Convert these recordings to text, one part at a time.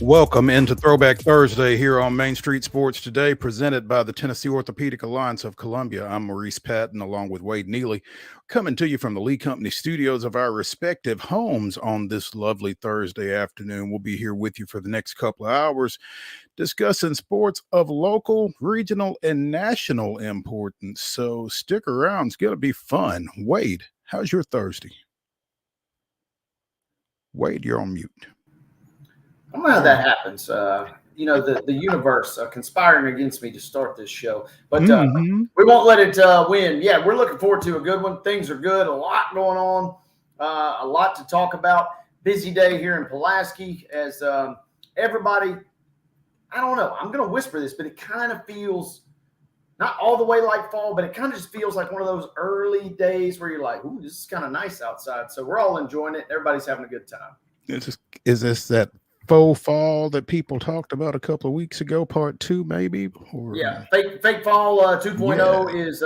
Welcome into Throwback Thursday here on Main Street Sports Today, presented by the Tennessee Orthopedic Alliance of Columbia. I'm Maurice Patton, along with Wade Neely, coming to you from the Lee Company studios of our respective homes on this lovely Thursday afternoon. We'll be here with you for the next couple of hours, discussing sports of local, regional, and national importance. So stick around. It's going to be fun. Wade, how's your Thursday? Wade, you're on mute. I don't know how that happens. The universe conspiring against me to start this show, but we won't let it win. Yeah, we're looking forward to a good one. Things are good. A lot going on. A lot to talk about. Busy day here in Pulaski as everybody. I don't know. I'm going to whisper this, but it kind of feels not all the way like fall, but it kind of just feels like one of those early days where you're like, "Ooh, this is kind of nice outside." So we're all enjoying it. Everybody's having a good time. Is this that faux fall that people talked about a couple of weeks ago, part 2 maybe? Yeah, fake fall 2.0 is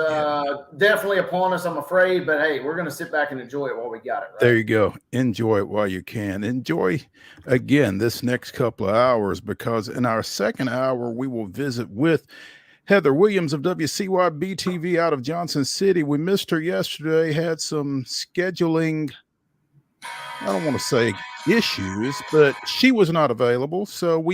definitely upon us, I'm afraid. But hey, we're going to sit back and enjoy it while we got it. Right? There you go. Enjoy it while you can. Enjoy, again, this next couple of hours, because in our second hour, we will visit with Heather Williams of WCYB TV out of Johnson City. We missed her yesterday, had some scheduling, I don't want to say issues, but she was not available. So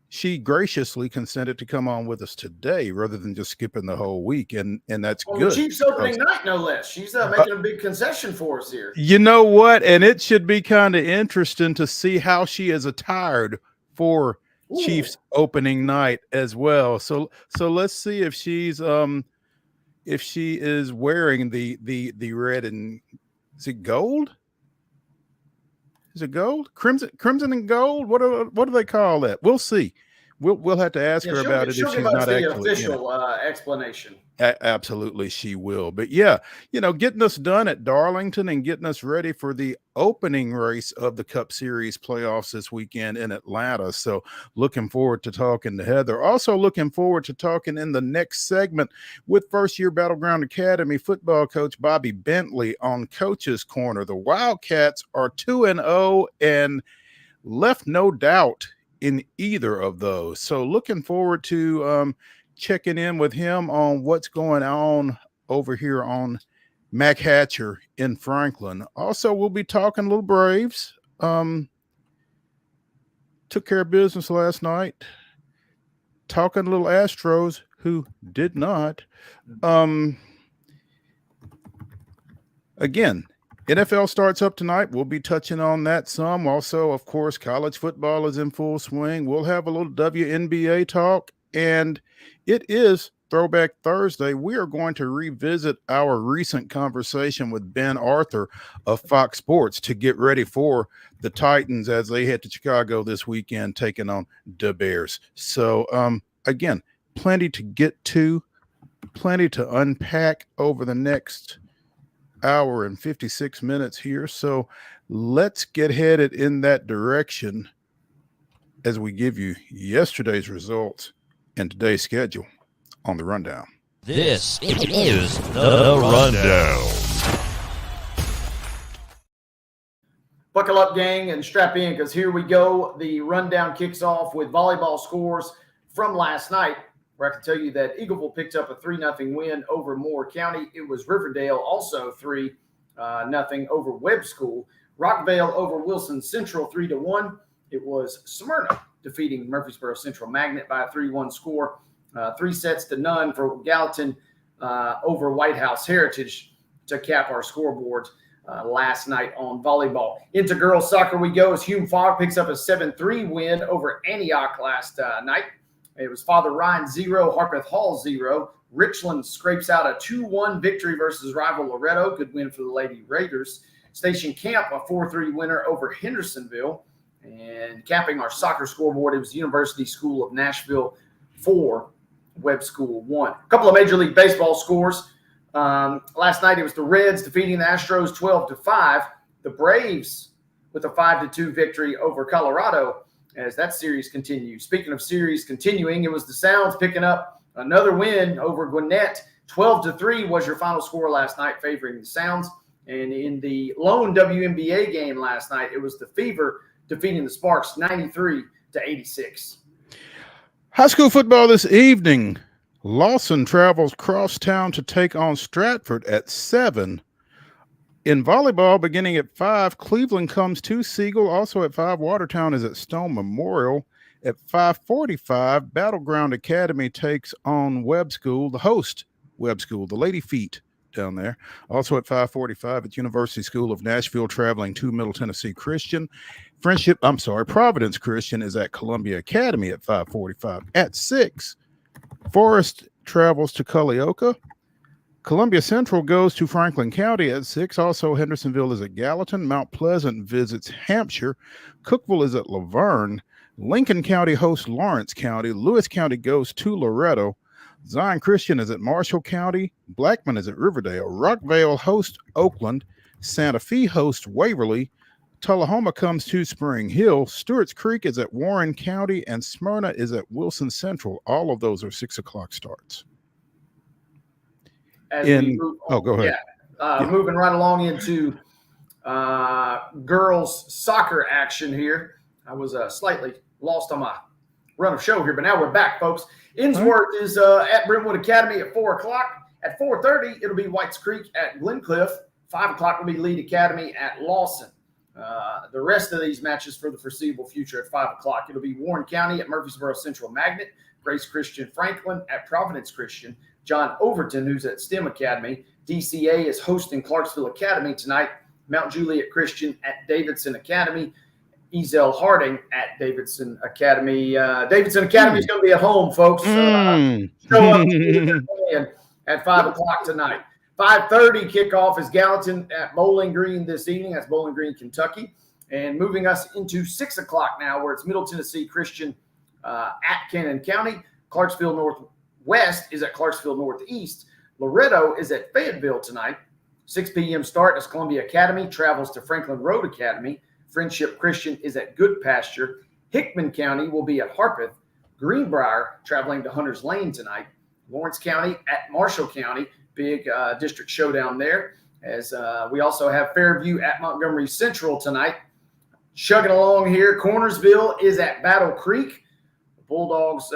she graciously consented to come on with us today rather than just skipping the whole week. And that's good. Chiefs opening night, no less. She's making a big concession for us here. You know what? And it should be kind of interesting to see how she is attired for Chiefs opening night as well. So let's see if she is wearing the red and is it gold? Is it gold? Crimson and gold? What do they call that? We'll see. We'll have to ask her about it if she's not actually official explanation. Absolutely, she will. But yeah, getting us done at Darlington and getting us ready for the opening race of the Cup Series playoffs this weekend in Atlanta. So looking forward to talking to Heather. Also looking forward to talking in the next segment with first-year Battleground Academy football coach Bobby Bentley on Coach's Corner. The Wildcats are 2-0 and left no doubt in either of those. So looking forward to checking in with him on what's going on over here on Mac Hatcher in Franklin. Also, we'll be talking a little Braves. Took care of business last night. Talking a little Astros, who did not. Again, NFL starts up tonight. We'll be touching on that some. Also, of course, college football is in full swing. We'll have a little WNBA talk, and it is Throwback Thursday. We are going to revisit our recent conversation with Ben Arthur of Fox Sports to get ready for the Titans as they head to Chicago this weekend, taking on the Bears. So, again, plenty to get to, plenty to unpack over the next hour and 56 minutes here. So let's get headed in that direction as we give you yesterday's results and today's schedule on the Rundown. This is the Rundown. Buckle up, gang, and strap in, because here we go. The Rundown kicks off with volleyball scores from last night, where I can tell you that Eagleville picked up a 3-0 win over Moore County. It was Riverdale also 3-0 over Webb School. Rockvale over Wilson Central 3-1. It was Smyrna defeating Murfreesboro Central Magnet by a 3-1 score. 3-0 for Gallatin over White House Heritage to cap our scoreboard last night on volleyball. Into girls soccer we go as Hume Fogg picks up a 7-3 win over Antioch last night. It was Father Ryan 0, Harpeth Hall 0. Richland scrapes out a 2-1 victory versus rival Loretto. Good win for the Lady Raiders. Station Camp, a 4-3 winner over Hendersonville. And capping our soccer scoreboard, it was University School of Nashville 4, Webb School 1. A couple of Major League Baseball scores. Last night it was the Reds defeating the Astros 12-5. The Braves with a 5-2 victory over Colorado as that series continues. Speaking of series continuing, it was the Sounds picking up another win over Gwinnett. 12-3 was your final score last night, favoring the Sounds. And in the lone WNBA game last night, it was the Fever defeating the Sparks 93 to 86. High school football this evening. Lawson travels cross town to take on Stratford at 7. In volleyball, beginning at 5, Cleveland comes to Siegel. Also at 5, Watertown is at Stone Memorial. At 5:45, Battleground Academy takes on Webb School, the host Webb School, the Lady Feet down there. Also at 5:45, at University School of Nashville, traveling to Middle Tennessee Christian. Providence Christian is at Columbia Academy at 5:45. At 6, Forest travels to Culleoka. Columbia Central goes to Franklin County at 6. Also, Hendersonville is at Gallatin. Mount Pleasant visits Hampshire. Cookeville is at Laverne. Lincoln County hosts Lawrence County. Lewis County goes to Loretto. Zion Christian is at Marshall County. Blackman is at Riverdale. Rockvale hosts Oakland. Santa Fe hosts Waverly. Tullahoma comes to Spring Hill. Stewart's Creek is at Warren County. And Smyrna is at Wilson Central. All of those are 6 o'clock starts. Go ahead. Moving right along into girls soccer action here. I was slightly lost on my run of show here, but now we're back, folks. Innsworth is at Brentwood Academy at 4 o'clock. At 4:30, it'll be Whites Creek at Glencliff. 5 o'clock will be Lead Academy at Lawson. The rest of these matches for the foreseeable future at 5 o'clock. It'll be Warren County at Murfreesboro Central Magnet, Grace Christian Franklin at Providence Christian, John Overton, who's at STEM Academy. DCA is hosting Clarksville Academy tonight, Mount Juliet Christian at Davidson Academy, Ezel Harding at Davidson Academy. Davidson Academy is going to be at home, folks. Show up at 5 o'clock tonight. 5:30 kickoff is Gallatin at Bowling Green this evening. That's Bowling Green, Kentucky. And moving us into 6 o'clock now, where it's Middle Tennessee Christian at Cannon County. Clarksville Northwest is at Clarksville Northeast. Loretto is at Fayetteville tonight. 6 p.m. start as Columbia Academy travels to Franklin Road Academy. Friendship Christian is at Good Pasture. Hickman County will be at Harpeth. Greenbrier traveling to Hunters Lane tonight. Lawrence County at Marshall County. Big district showdown there. As we also have Fairview at Montgomery Central tonight. Chugging along here, Cornersville is at Battle Creek. The Bulldogs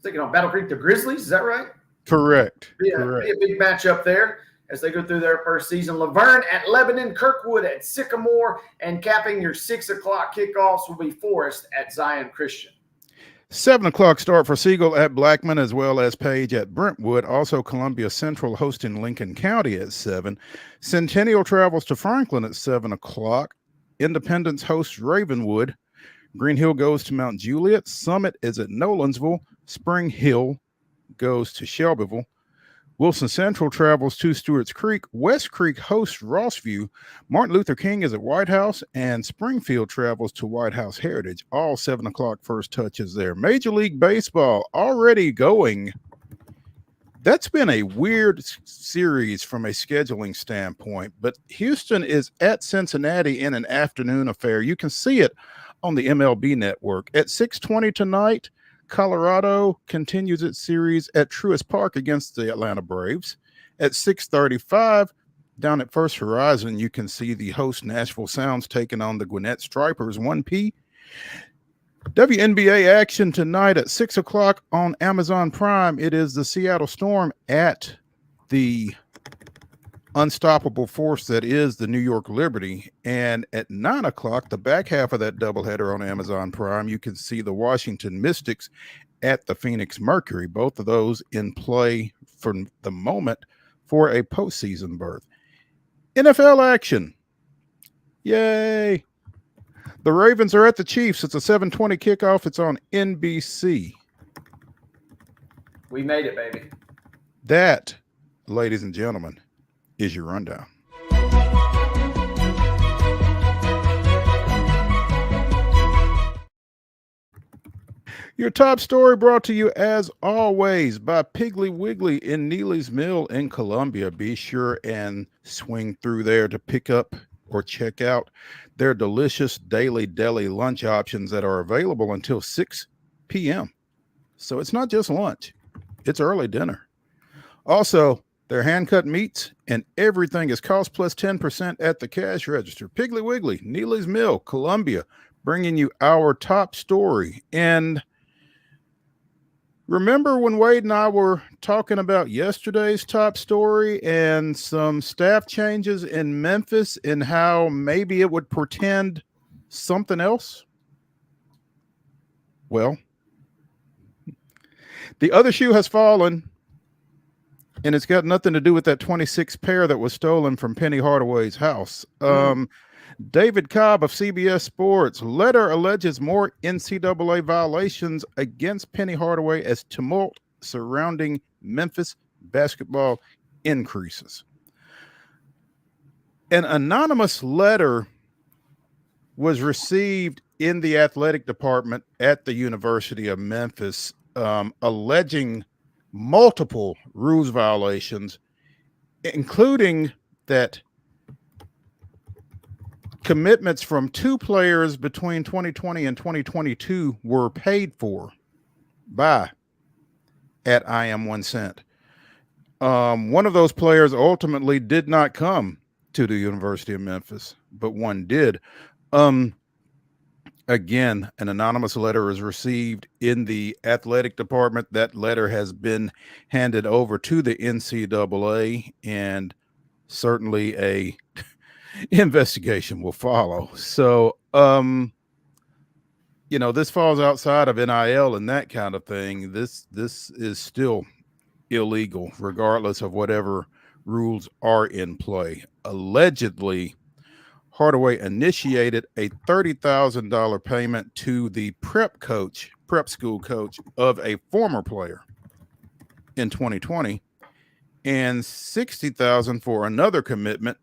taking on Battle Creek, the Grizzlies. Is that right? Correct. Be a big matchup there as they go through their first season. Laverne at Lebanon, Kirkwood at Sycamore, and capping your 6 o'clock kickoffs will be Forest at Zion Christian. 7 o'clock start for Siegel at Blackman, as well as Page at Brentwood. Also, Columbia Central hosting Lincoln County at 7. Centennial travels to Franklin at 7 o'clock. Independence hosts Ravenwood. Green Hill goes to Mount Juliet. Summit is at Nolansville. Spring Hill goes to Shelbyville. Wilson Central travels to Stewart's Creek. West Creek hosts Rossview. Martin Luther King is at White House, and Springfield travels to White House Heritage. All 7 o'clock first touches there. Major League Baseball already going. That's been a weird series from a scheduling standpoint, but Houston is at Cincinnati in an afternoon affair. You can see it on the MLB network. At 6:20 tonight, Colorado continues its series at Truist Park against the Atlanta Braves. At 6:35, down at First Horizon, you can see the host Nashville Sounds taking on the Gwinnett Stripers, 1P. WNBA action tonight at 6 o'clock on Amazon Prime. It is the Seattle Storm at the unstoppable force that is the New York Liberty. And at 9 o'clock, the back half of that doubleheader on Amazon Prime, you can see the Washington Mystics at the Phoenix Mercury. Both of those in play for the moment for a postseason berth. NFL action. Yay. The Ravens are at the Chiefs. It's a 7:20 kickoff. It's on NBC. We made it, baby. That, ladies and gentlemen, is your rundown. Your top story brought to you, as always, by Piggly Wiggly in Neely's Mill in Columbia. Be sure and swing through there to pick up or check out their delicious daily deli lunch options that are available until 6 p.m. So it's not just lunch, it's early dinner. Also, their hand-cut meats and everything is cost plus 10% at the cash register. Piggly Wiggly, Neely's Mill, Columbia. bringing you our top story. And remember when Wade and I were talking about yesterday's top story and some staff changes in Memphis and how maybe it would portend something else? Well, the other shoe has fallen, and it's got nothing to do with that 26 pair that was stolen from Penny Hardaway's house. David Cobb of CBS Sports. Letter alleges more NCAA violations against Penny Hardaway as tumult surrounding Memphis basketball increases. An anonymous letter was received in the athletic department at the University of Memphis, alleging multiple rules violations, including that commitments from 2 players between 2020 and 2022 were paid for by at I am 1 cent. One of those players ultimately did not come to the University of Memphis, but one did. Again, an anonymous letter is received in the athletic department. That letter has been handed over to the NCAA, and certainly a investigation will follow. So, this falls outside of NIL and that kind of thing. This is still illegal, regardless of whatever rules are in play. Allegedly, Hardaway initiated a $30,000 payment to the prep school coach of a former player in 2020, and $60,000 for another commitment,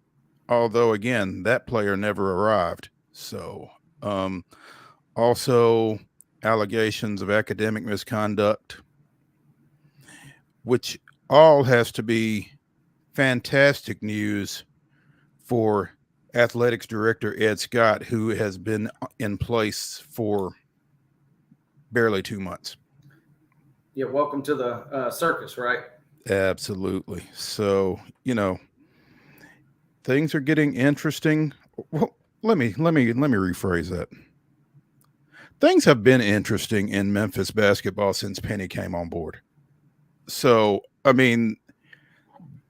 although again, that player never arrived. So, also allegations of academic misconduct, which all has to be fantastic news for athletics director Ed Scott, who has been in place for barely 2 months. Yeah, welcome to the circus, right? Absolutely. So, things are getting interesting. Well, let me rephrase that. Things have been interesting in Memphis basketball since Penny came on board. So,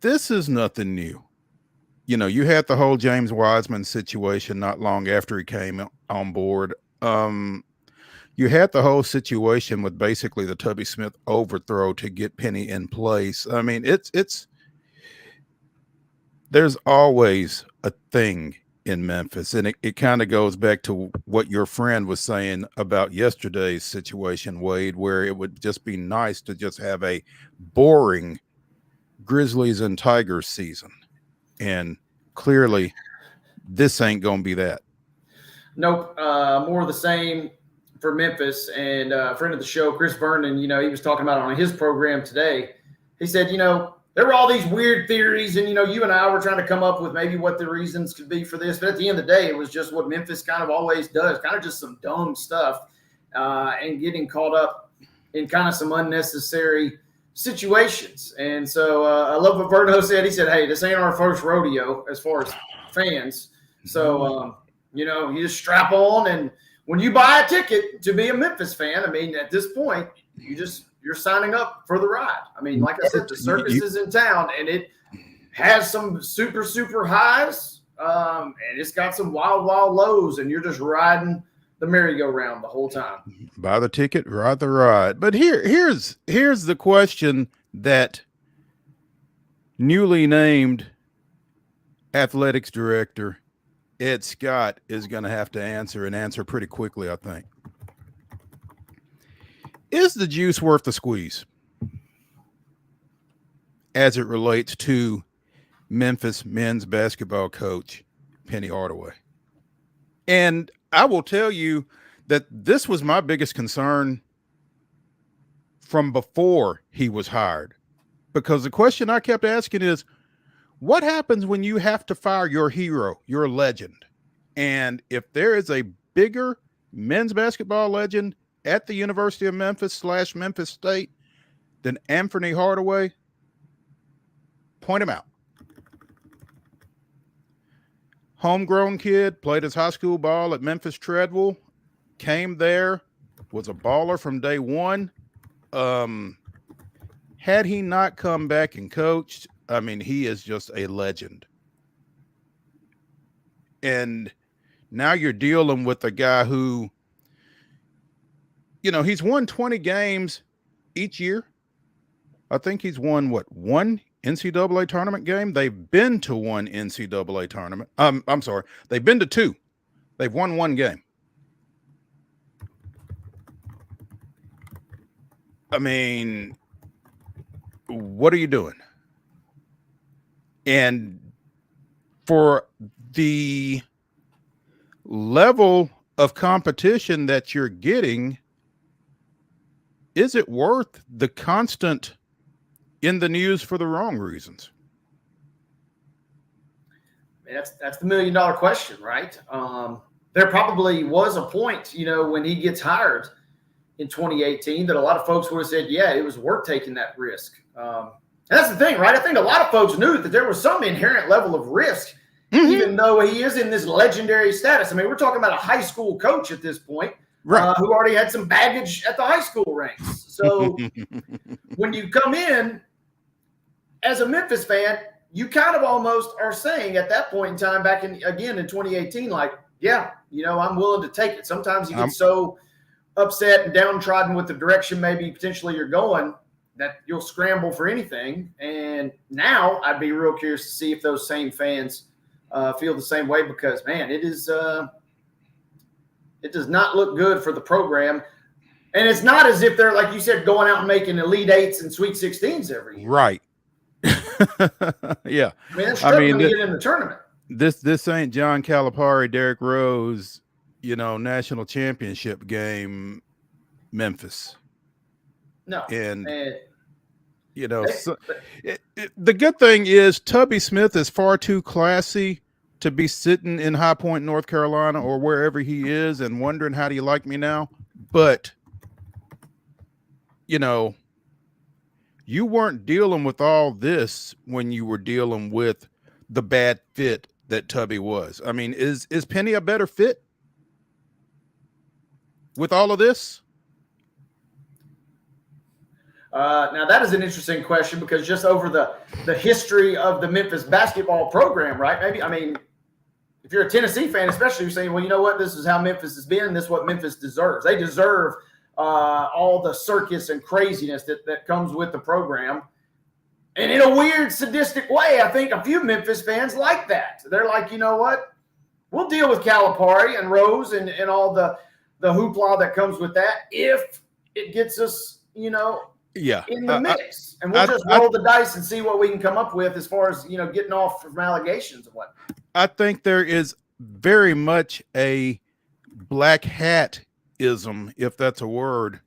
this is nothing new. You had the whole James Wiseman situation not long after he came on board. You had the whole situation with basically the Tubby Smith overthrow to get Penny in place. There's always a thing in Memphis, and it kind of goes back to what your friend was saying about yesterday's situation, Wade, where it would just be nice to just have a boring Grizzlies and Tigers season. And clearly, this ain't going to be that. Nope. More of the same for Memphis. And a friend of the show, Chris Vernon, he was talking about it on his program today. He said, there were all these weird theories, and, you and I were trying to come up with maybe what the reasons could be for this. But at the end of the day, it was just what Memphis kind of always does, kind of just some dumb stuff and getting caught up in kind of some unnecessary situations. And so I love what Verno said. He said, hey, this ain't our first rodeo as far as fans. So, you just strap on. And when you buy a ticket to be a Memphis fan, at this point, you're signing up for the ride. Like I said, the circus is in town, and it has some super, super highs, and it's got some wild, wild lows, and you're just riding the merry-go-round the whole time. Buy the ticket, ride the ride. But here's the question that newly named athletics director Ed Scott is going to have to answer pretty quickly, I think. Is the juice worth the squeeze as it relates to Memphis men's basketball coach Penny Hardaway? And I will tell you that this was my biggest concern from before he was hired, because the question I kept asking is, what happens when you have to fire your hero, your legend? And if there is a bigger men's basketball legend at the University of Memphis / Memphis State than Anthony Hardaway, point him out. Homegrown kid, played his high school ball at Memphis Treadwell, came there, was a baller from day one. Had he not come back and coached, I mean, he is just a legend. And now you're dealing with a guy who, he's won 20 games each year. I think he's won one NCAA tournament game. They've been to one NCAA tournament. I'm sorry. They've been to two. They've won one game. I mean, what are you doing? And for the level of competition that you're getting, is it worth the constant in the news for the wrong reasons? That's the $1 million question, right? There probably was a point, when he gets hired in 2018 that a lot of folks would have said, yeah, it was worth taking that risk. And that's the thing, right? I think a lot of folks knew that there was some inherent level of risk, even though he is in this legendary status. I mean, we're talking about a high school coach at this point, right, who already had some baggage at the high school ranks. So when you come in as a Memphis fan, you kind of almost are saying at that point in time, back in 2018, like, yeah, I'm willing to take it. Sometimes you get so upset and downtrodden with the direction maybe potentially you're going that you'll scramble for anything. And now I'd be real curious to see if those same fans feel the same way, because, man, it does not look good for the program. And it's not as if they're, like you said, going out and making Elite Eights and Sweet 16s every year. Right. Yeah. I mean, they're struggling to get in the tournament. This ain't John Calipari, Derrick Rose, national championship game, Memphis. No. And the good thing is Tubby Smith is far too classy to be sitting in High Point, North Carolina, or wherever he is and wondering, how do you like me now? But, you weren't dealing with all this when you were dealing with the bad fit that Tubby was. I mean, is Penny a better fit with all of this? Now, that is an interesting question, because just over the history of the Memphis basketball program, right? Maybe, I mean, if you're a Tennessee fan, especially, you're saying, well, you know what? This is how Memphis has been. This is what Memphis deserves. They deserve all the circus and craziness that comes with the program. And in a weird, sadistic way, I think a few Memphis fans like that. They're like, you know what? We'll deal with Calipari and Rose and all the hoopla that comes with that if it gets us, in the mix. And we'll just roll the dice and see what we can come up with as far as, getting off from allegations and whatnot. I think there is very much a black hat-ism, if that's a word,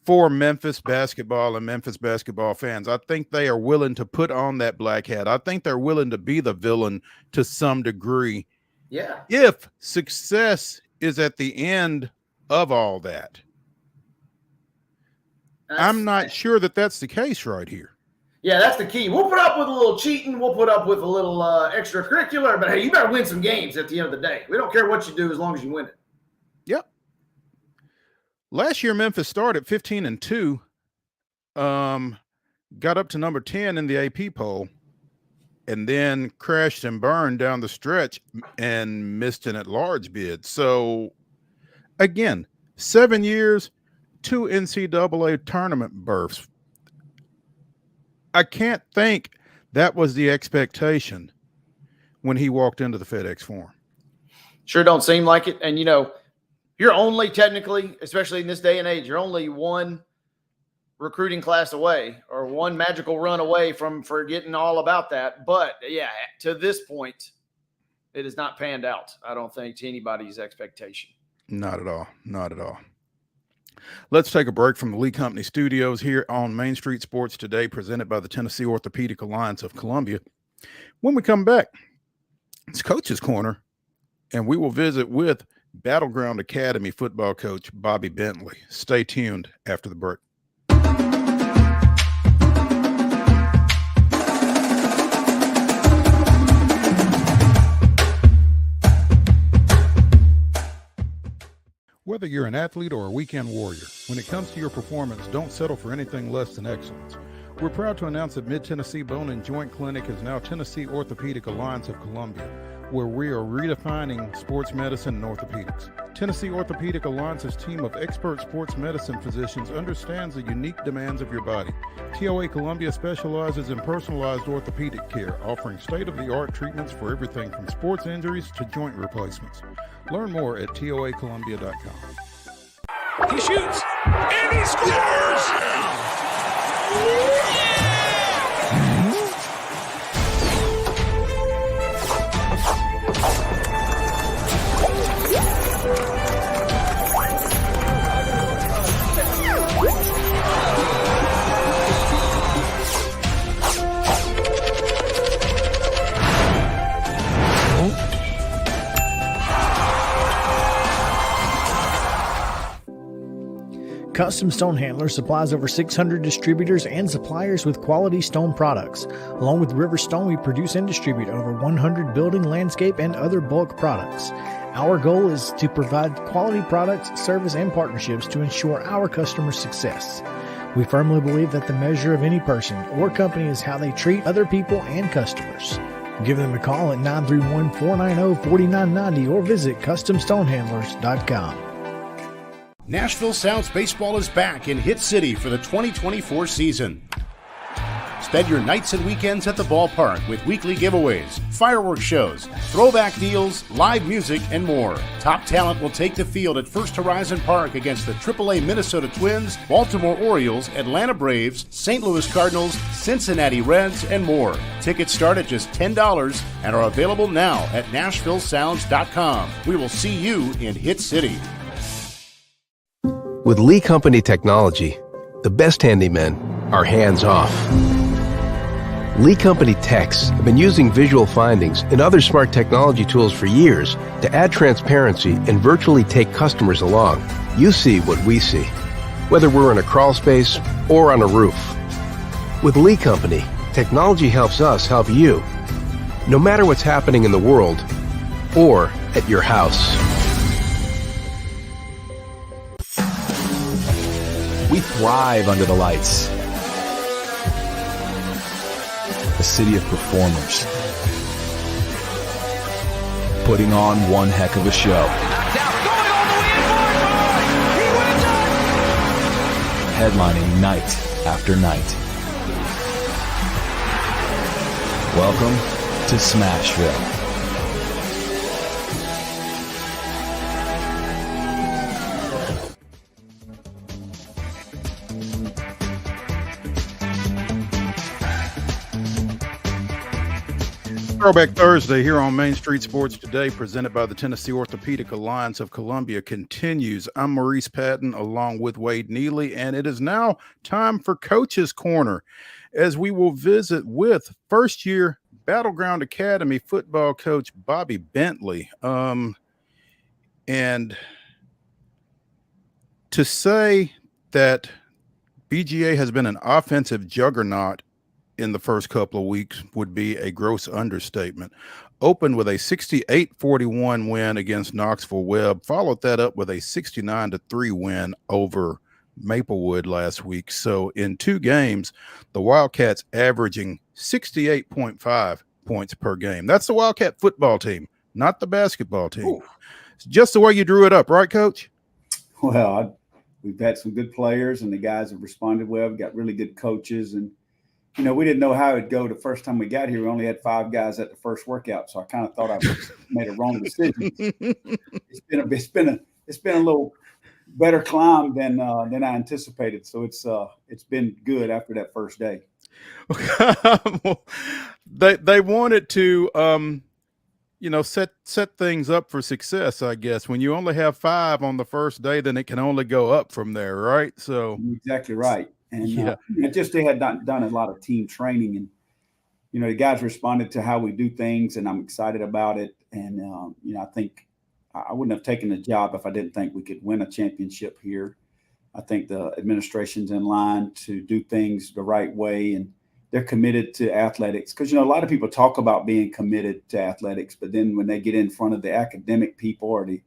for Memphis basketball and Memphis basketball fans. I think they are willing to put on that black hat. I think they're willing to be the villain to some degree. Yeah. If success is at the end of all that. I'm not sure that that's the case right here. Yeah, that's the key. We'll put up with a little cheating. We'll put up with a little extracurricular. But, hey, you better win some games at the end of the day. We don't care what you do as long as you win it. Yep. Last year, Memphis started 15-2, got up to number 10 in the AP poll, and then crashed and burned down the stretch and missed an at-large bid. So, again, 7 years, 2 NCAA tournament berths. I can't think that was the expectation when he walked into the FedEx Forum. Sure don't seem like it. And, you're only technically, especially in this day and age, you're only one recruiting class away or one magical run away from forgetting all about that. But, yeah, to this point, it has not panned out, I don't think, to anybody's expectation. Not at all. Not at all. Let's take a break from the Lee Company studios here on Main Street Sports Today, presented by the Tennessee Orthopedic Alliance of Columbia. When we come back, it's Coach's Corner, and we will visit with Battleground Academy football coach Bobby Bentley. Stay tuned after the break. Whether you're an athlete or a weekend warrior, when it comes to your performance, don't settle for anything less than excellence. We're proud to announce that Mid-Tennessee Bone and Joint Clinic is now Tennessee Orthopedic Alliance of Columbia, where we are redefining sports medicine and orthopedics. Tennessee Orthopedic Alliance's team of expert sports medicine physicians understands the unique demands of your body. TOA Columbia specializes in personalized orthopedic care, offering state-of-the-art treatments for everything from sports injuries to joint replacements. Learn more at toacolumbia.com. He shoots, and he scores! Custom Stone Handler supplies over 600 distributors and suppliers with quality stone products. Along with River Stone, we produce and distribute over 100 building, landscape, and other bulk products. Our goal is to provide quality products, service, and partnerships to ensure our customers' success. We firmly believe that the measure of any person or company is how they treat other people and customers. Give them a call at 931-490-4990 or visit CustomStonehandlers.com. Nashville Sounds Baseball is back in Hit City for the 2024 season. Spend your nights and weekends at the ballpark with weekly giveaways, fireworks shows, throwback deals, live music, and more. Top talent will take the field at First Horizon Park against the AAA Minnesota Twins, Baltimore Orioles, Atlanta Braves, St. Louis Cardinals, Cincinnati Reds, and more. Tickets start at just $10 and are available now at NashvilleSounds.com. We will see you in Hit City. With Lee Company technology, the best handymen are hands-off. Lee Company techs have been using visual findings and other smart technology tools for years to add transparency and virtually take customers along. You see what we see, whether we're in a crawl space or on a roof. With Lee Company, technology helps us help you, no matter what's happening in the world or at your house. We thrive under the lights. A city of performers. Putting on one heck of a show. Headlining night after night. Welcome to Smashville. Throwback Thursday here on Main Street Sports Today, presented by the Tennessee Orthopedic Alliance of Columbia, continues. I'm Maurice Patton along with Wade Neely, and it is now time for Coach's Corner, as we will visit with first-year Battleground Academy football coach Bobby Bentley. And to say that BGA has been an offensive juggernaut in the first couple of weeks would be a gross understatement. Opened with a 68-41 win against Knoxville Webb, followed that up with a 69-3 win over Maplewood last week. So in 2 games, the Wildcats averaging 68.5 points per game. That's the Wildcat football team, not the basketball team. Ooh. It's just the way you drew it up, right, Coach? Well, we've had some good players, and the guys have responded well. We've got really good coaches, and you know, we didn't know how it'd go the first time we got here. We only had 5 guys at the first workout, so I kind of thought I made a wrong decision. It's been a little better climb than I anticipated. So it's been good after that first day. Well, they wanted to set things up for success, I guess. When you only have 5 on the first day, then it can only go up from there, right? So exactly right. And they had done a lot of team training, and the guys responded to how we do things, and I'm excited about it. And I think I wouldn't have taken the job if I didn't think we could win a championship here. I think the administration's in line to do things the right way, and they're committed to athletics. Because a lot of people talk about being committed to athletics, but then when they get in front of the academic people or the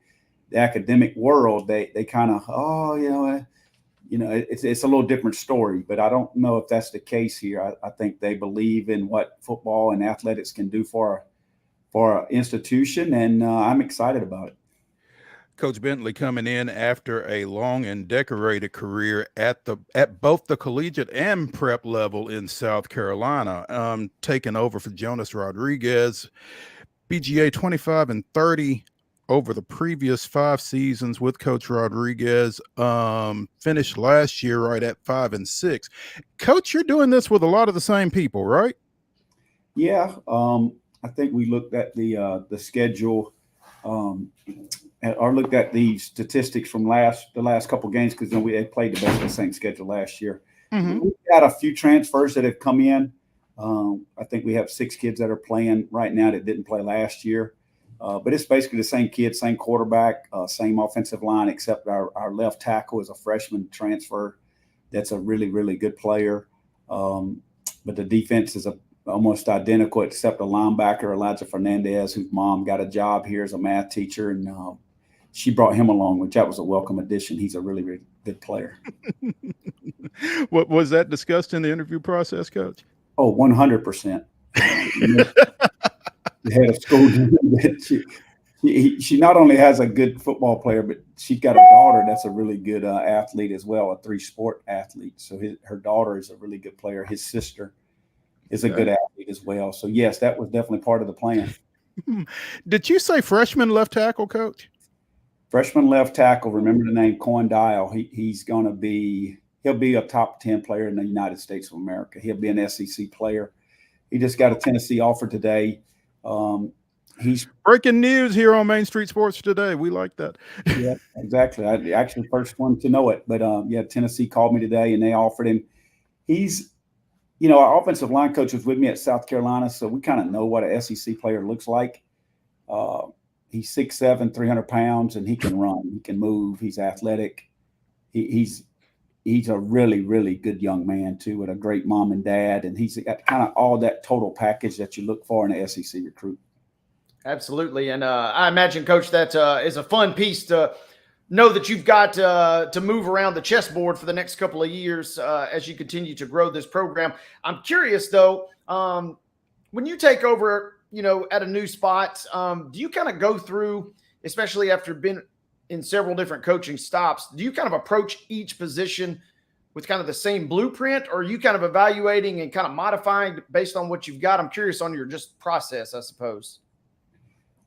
the academic world, they kind of, it's a little different story. But I don't know if that's the case here. I think they believe in what football and athletics can do for our institution, and I'm excited about it. Coach Bentley coming in after a long and decorated career at both the collegiate and prep level in South Carolina, taking over for Jonas Rodriguez, BGA 25-30 over the previous 5 seasons with Coach Rodriguez. Finished last year right at 5-6. Coach, you're doing this with a lot of the same people, right? Yeah, I think we looked at the schedule. Or looked at the statistics from the last couple of games, because we had played basically the same schedule last year. Mm-hmm. We've got a few transfers that have come in. I think we have 6 kids that are playing right now that didn't play last year. But it's basically the same kids, same quarterback, same offensive line, except our left tackle is a freshman transfer. That's a really, really good player. But the defense is almost identical, except a linebacker, Elijah Fernandez, whose mom got a job here as a math teacher, and she brought him along, which that was a welcome addition. He's a really, really good player. What was that discussed in the interview process, Coach? Oh, 100%. The head of school, she not only has a good football player, but she's got a daughter that's a really good athlete as well, a 3-sport athlete. So her daughter is a really good player. His sister is a good athlete as well. So, yes, that was definitely part of the plan. Did you say freshman left tackle, Coach? Freshman left tackle. Remember the name Cohen Dial. He'll be a top 10 player in the United States of America. He'll be an SEC player. He just got a Tennessee offer today. He's breaking news here on Main Street Sports today. We like that. Yeah, exactly. I actually first one to know it, but Tennessee called me today and they offered him. He's, our offensive line coach was with me at South Carolina, so we kind of know what an SEC player looks like. He's 6'7", 300 pounds, and he can run. He can move. He's athletic. He's a really, really good young man, too, with a great mom and dad. And he's got kind of all that total package that you look for in an SEC recruit. Absolutely. And I imagine, Coach, that is a fun piece to know that you've got to move around the chessboard for the next couple of years as you continue to grow this program. I'm curious, though, when you take over at a new spot, do you kind of go through, especially after being in several different coaching stops, do you kind of approach each position with kind of the same blueprint, or are you kind of evaluating and kind of modifying based on what you've got? I'm curious on your just process, I suppose.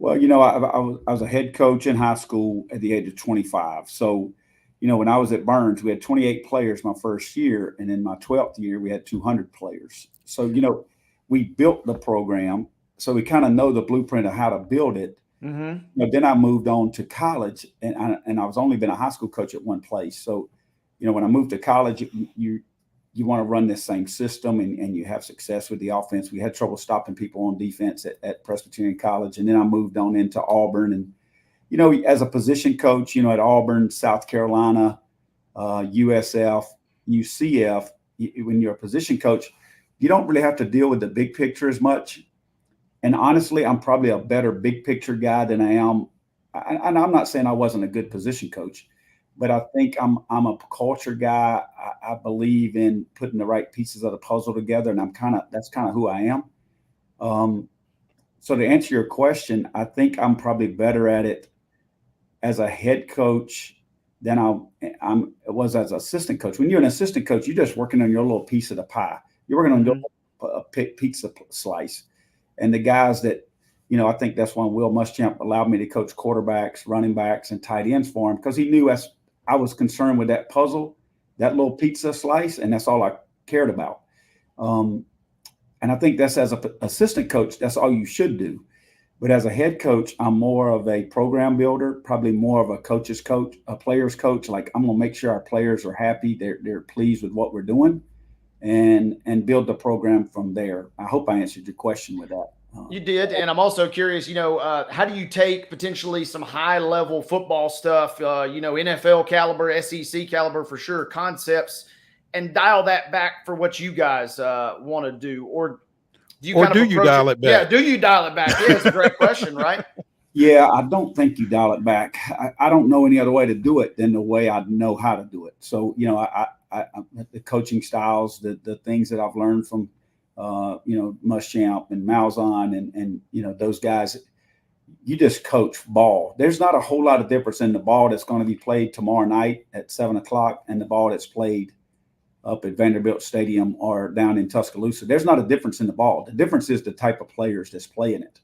Well, I was a head coach in high school at the age of 25. So, when I was at Burns, we had 28 players my first year. And in my 12th year, we had 200 players. So, we built the program. So we kind of know the blueprint of how to build it. Mm-hmm. Then I moved on to college, and I was only been a high school coach at one place. So, when I moved to college, you want to run this same system, and you have success with the offense. We had trouble stopping people on defense at Presbyterian College, and then I moved on into Auburn. And as a position coach, at Auburn, South Carolina, USF, UCF, when you're a position coach, you don't really have to deal with the big picture as much. And honestly, I'm probably a better big picture guy than I am. And I'm not saying I wasn't a good position coach, but I think I'm a culture guy. I believe in putting the right pieces of the puzzle together, and that's kind of who I am. So to answer your question, I think I'm probably better at it as a head coach than I was as an assistant coach. When you're an assistant coach, you're just working on your little piece of the pie. You're working on your pizza slice. And the guys that, I think that's why Will Muschamp allowed me to coach quarterbacks, running backs, and tight ends for him, because he knew I was concerned with that puzzle, that little pizza slice, and that's all I cared about. And I think that's as an assistant coach, that's all you should do. But as a head coach, I'm more of a program builder, probably more of a coach's coach, a player's coach. Like, I'm going to make sure our players are happy, they're pleased with what we're doing, and build the program from there. I hope I answered your question with that. You did. And I'm also curious, how do you take potentially some high level football stuff, NFL caliber, SEC caliber for sure, concepts, and dial that back for what you guys want to do? Or do you dial it back? Yeah, do you dial it back? Yeah, it's a great question, right? Yeah, I don't think you dial it back. I don't know any other way to do it than the way I know how to do it. So, the coaching styles, the things that I've learned from, Muschamp and Malzahn and those guys, you just coach ball. There's not a whole lot of difference in the ball that's going to be played tomorrow night at 7:00 and the ball that's played up at Vanderbilt Stadium or down in Tuscaloosa. There's not a difference in the ball. The difference is the type of players that's playing it,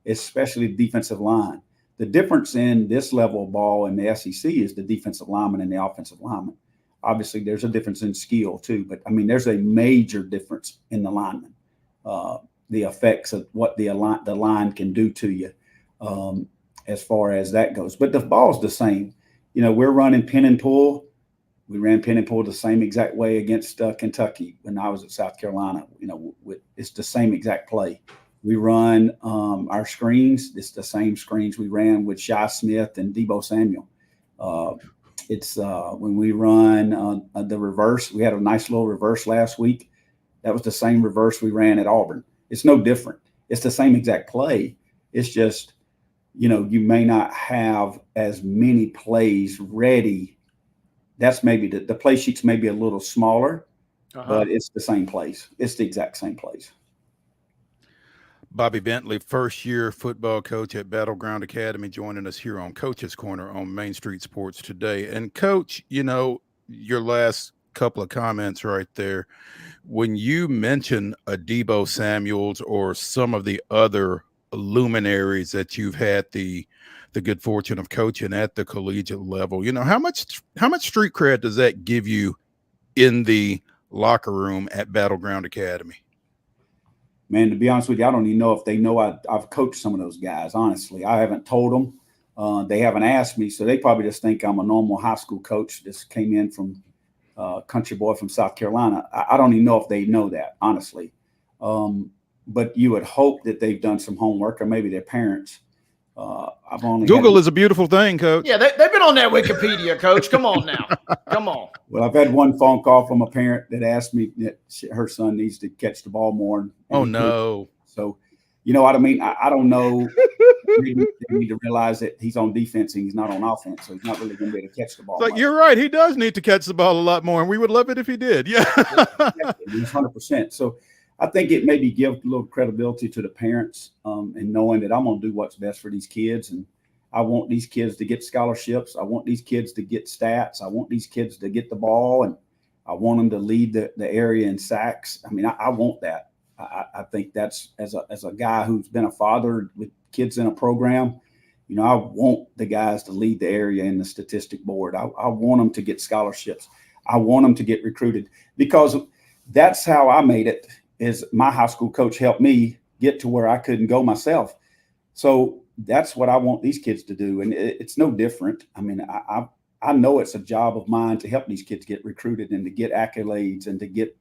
especially the defensive line. The difference in this level of ball in the SEC is the defensive lineman and the offensive lineman. Obviously, there's a difference in skill too, but there's a major difference in the lineman. The effects of what the line can do to you as far as that goes. But the ball's the same. We're running pin and pull. We ran pin and pull the same exact way against Kentucky when I was at South Carolina. It's the same exact play. We run our screens. It's the same screens we ran with Shi Smith and Deebo Samuel. It's when we run the reverse. We had a nice little reverse last week. That was the same reverse we ran at Auburn. It's no different. It's the same exact play. It's just, you may not have as many plays ready. That's maybe the play sheets may be a little smaller, but it's the same plays. It's the exact same plays. Bobby Bentley, first-year football coach at Battleground Academy, joining us here on Coach's Corner on Main Street Sports today. And, Coach, your last couple of comments right there, when you mention a Deebo Samuels or some of the other luminaries that you've had the good fortune of coaching at the collegiate level, how much street cred does that give you in the locker room at Battleground Academy? Man, to be honest with you, I don't even know if they know I've coached some of those guys. Honestly, I haven't told them. They haven't asked me, so they probably just think I'm a normal high school coach. Just came in from country boy from South Carolina. I don't even know if they know that, honestly. But you would hope that they've done some homework, or maybe their parents. Google is a beautiful thing, Coach. Yeah, they've been on that Wikipedia, Coach. Come on now. Come on. Well, I've had one phone call from a parent that asked me that her son needs to catch the ball more. Oh, no. So, you know what I mean? I don't know. They need to realize that he's on defense and he's not on offense, so he's not really going to be able to catch the ball. Like, you're right. He does need to catch the ball a lot more, and we would love it if he did. Yeah. 100%. So I think it maybe give a little credibility to the parents and knowing that I'm going to do what's best for these kids. And I want these kids to get scholarships. I want these kids to get stats. I want these kids to get the ball, and I want them to lead the area in sacks. I want that. I think that's as a guy who's been a father with kids in a program, I want the guys to lead the area in the statistic board. I want them to get scholarships. I want them to get recruited, because that's how I made it. Is my high school coach helped me get to where I couldn't go myself. So that's what I want these kids to do. And it's no different. I know it's a job of mine to help these kids get recruited and to get accolades and to get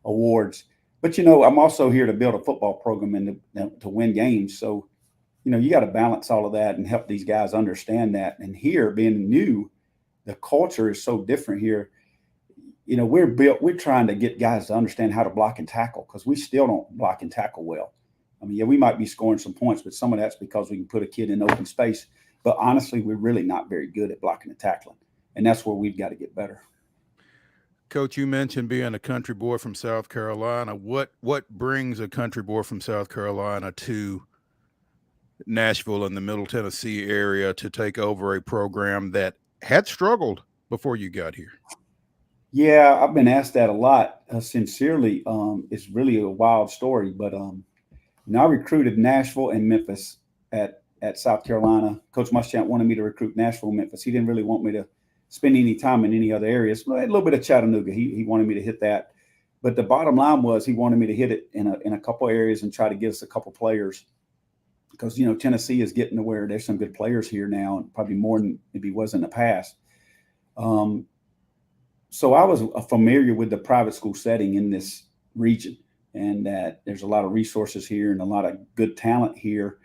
awards. But, I'm also here to build a football program and to win games. So, you got to balance all of that and help these guys understand that. And here, being new, the culture is so different here. We're trying to get guys to understand how to block and tackle, because we still don't block and tackle well. We might be scoring some points, but some of that's because we can put a kid in open space. But honestly, we're really not very good at blocking and tackling. And that's where we've got to get better. Coach, you mentioned being a country boy from South Carolina. What brings a country boy from South Carolina to Nashville in the Middle Tennessee area to take over a program that had struggled before you got here? Yeah, I've been asked that a lot. Sincerely, it's really a wild story. But I recruited Nashville and Memphis at South Carolina. Coach Muschamp wanted me to recruit Nashville and Memphis. He didn't really want me to spend any time in any other areas. A little bit of Chattanooga. He wanted me to hit that. But the bottom line was he wanted me to hit it in a couple areas and try to get us a couple players. Because, Tennessee is getting to where there's some good players here now, and probably more than maybe was in the past. So I was familiar with the private school setting in this region, and that there's a lot of resources here and a lot of good talent here.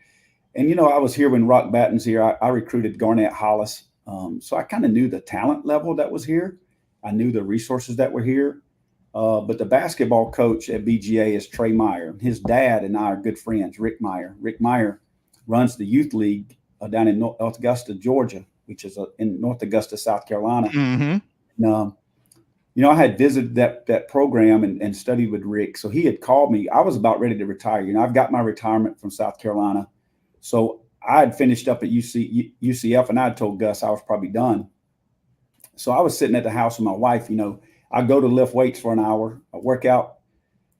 And, I was here when Rock Batten's here. I recruited Garnett Hollis. So I kind of knew the talent level that was here. I knew the resources that were here. But the basketball coach at BGA is Trey Meyer. His dad and I are good friends, Rick Meyer. Rick Meyer runs the youth league down in North Augusta, Georgia, which is in North Augusta, South Carolina. Mm-hmm. And, I had visited that program and studied with Rick. So he had called me. I was about ready to retire. I've got my retirement from South Carolina. So I had finished up at UCF, and I had told Gus I was probably done. So I was sitting at the house with my wife. I go to lift weights for an hour. I work out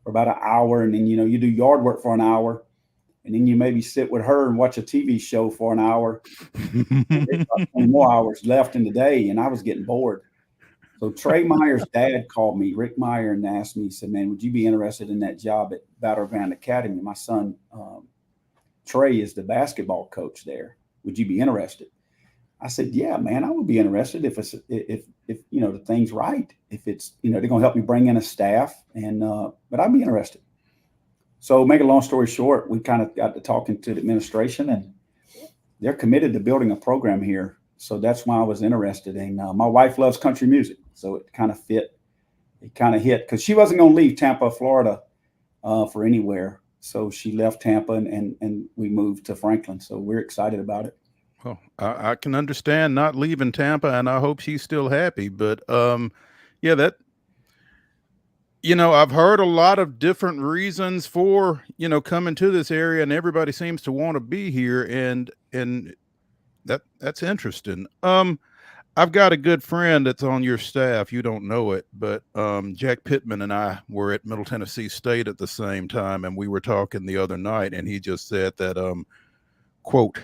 for about an hour, and then, you do yard work for an hour. And then you maybe sit with her and watch a TV show for an hour. There's about 20 more hours left in the day, and I was getting bored. So Trey Meyer's dad called me, Rick Meyer, and asked me, he said, "Man, would you be interested in that job at Battleground Academy? My son, Trey, is the basketball coach there. Would you be interested?" I said, "Yeah, man, I would be interested if the thing's right. If it's, they're going to help me bring in a staff, but I'd be interested." So make a long story short, we kind of got to talking to the administration, and they're committed to building a program here. So that's why I was interested. And my wife loves country music. So it kind of fit. It kind of hit because she wasn't going to leave Tampa, Florida for anywhere. So she left Tampa and we moved to Franklin. So we're excited about it. Well, I can understand not leaving Tampa, and I hope she's still happy. But I've heard a lot of different reasons for, coming to this area, and everybody seems to want to be here. And that's interesting. I've got a good friend that's on your staff. You don't know it, but Jack Pittman and I were at Middle Tennessee State at the same time, and we were talking the other night, and he just said that, quote,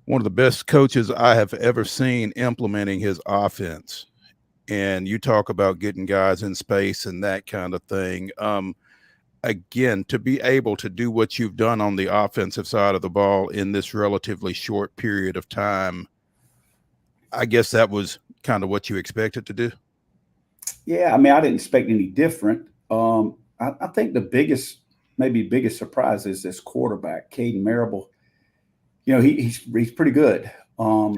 "One of the best coaches I have ever seen implementing his offense." And you talk about getting guys in space and that kind of thing. Again, to be able to do what you've done on the offensive side of the ball in this relatively short period of time, I guess that was kind of what you expected to do. Yeah, I mean, I didn't expect any different. I think the biggest surprise is this quarterback, Caden Marable. He's pretty good.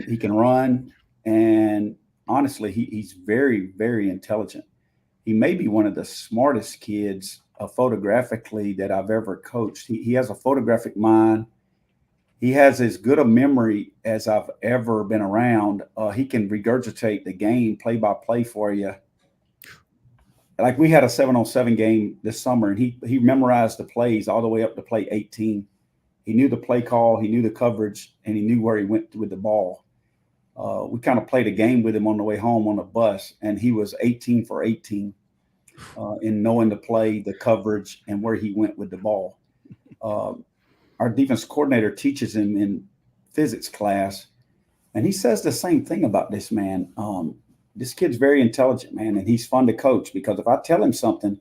He can run, and honestly, he's very, very intelligent. He may be one of the smartest kids photographically that I've ever coached. He has a photographic mind. He has as good a memory as I've ever been around. He can regurgitate the game play by play for you. Like we had a 7-on-7 game this summer, and he memorized the plays all the way up to play 18. He knew the play call, he knew the coverage, and he knew where he went with the ball. We kind of played a game with him on the way home on the bus, and he was 18 for 18 in knowing the play, the coverage, and where he went with the ball. Our defense coordinator teaches him in physics class, and he says the same thing about this man. This kid's very intelligent, man, and he's fun to coach because if I tell him something,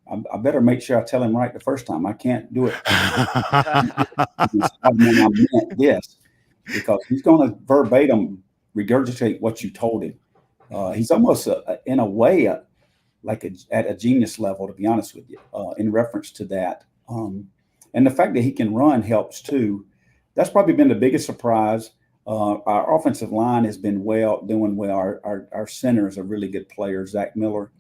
I better make sure I tell him right the first time. I can't do it. I meant this, because he's going to verbatim regurgitate what you told him. He's almost in a way at a genius level, to be honest with you, in reference to that. And the fact that he can run helps too. That's probably been the biggest surprise. Our offensive line has been doing well. Our center is a really good player, Zach Miller.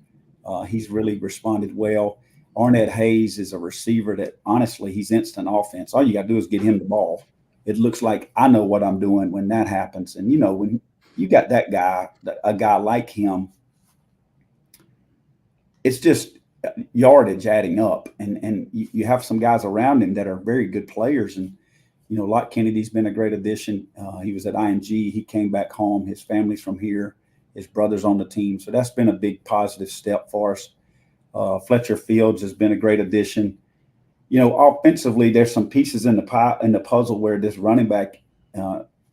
He's really responded well. Arnett Hayes is a receiver that, honestly, he's instant offense. All you got to do is get him the ball. It looks like I know what I'm doing when that happens. And, when you got that guy, a guy like him, it's just yardage adding up. And you have some guys around him that are very good players. And, Locke Kennedy's been a great addition. He was at IMG. He came back home. His family's from here. His brother's on the team. So that's been a big positive step for us. Fletcher Fields has been a great addition. Offensively, there's some pieces in the puzzle where this running back,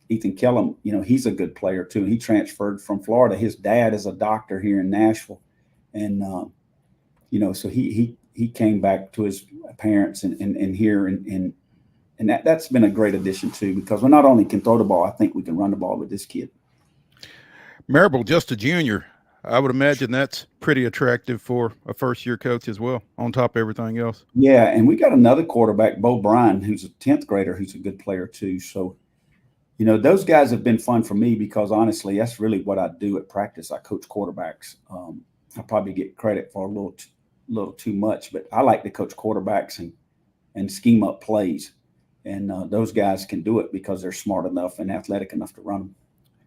Ethan Kellum, he's a good player too. He transferred from Florida. His dad is a doctor here in Nashville. And, so he came back to his parents and here and that's been a great addition too, because we not only can throw the ball, I think we can run the ball with this kid. Marable, just a junior. I would imagine that's pretty attractive for a first-year coach as well, on top of everything else. Yeah, and we got another quarterback, Bo Bryan, who's a 10th grader, who's a good player too. So, those guys have been fun for me because, honestly, that's really what I do at practice. I coach quarterbacks. I probably get credit for a little too much, but I like to coach quarterbacks and scheme up plays. And those guys can do it because they're smart enough and athletic enough to run them.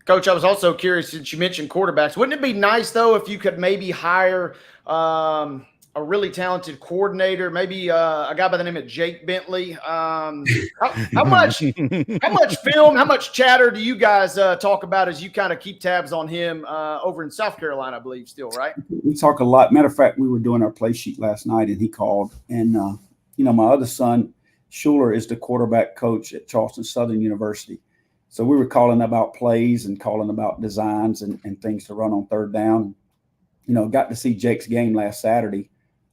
Coach, I was also curious, since you mentioned quarterbacks, wouldn't it be nice, though, if you could maybe hire a really talented coordinator, maybe a guy by the name of Jake Bentley? How much film, how much chatter do you guys talk about as you kind of keep tabs on him over in South Carolina, I believe, still, right? We talk a lot. Matter of fact, we were doing our play sheet last night, and he called. And, my other son, Schuler, is the quarterback coach at Charleston Southern University. So we were calling about plays and calling about designs and things to run on third down. Got to see Jake's game last Saturday.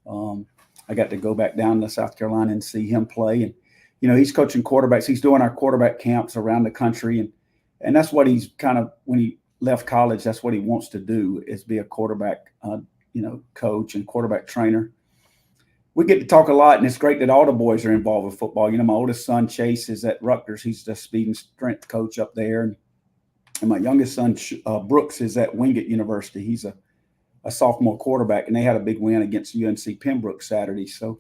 I got to go back down to South Carolina and see him play. And, he's coaching quarterbacks. He's doing our quarterback camps around the country. And that's what he's kind of, when he left college, that's what he wants to do, is be a quarterback, coach and quarterback trainer. We get to talk a lot, and it's great that all the boys are involved with football. My oldest son, Chase, is at Rutgers. He's the speed and strength coach up there. And my youngest son, Brooks, is at Wingate University. He's a sophomore quarterback, and they had a big win against UNC Pembroke Saturday. So,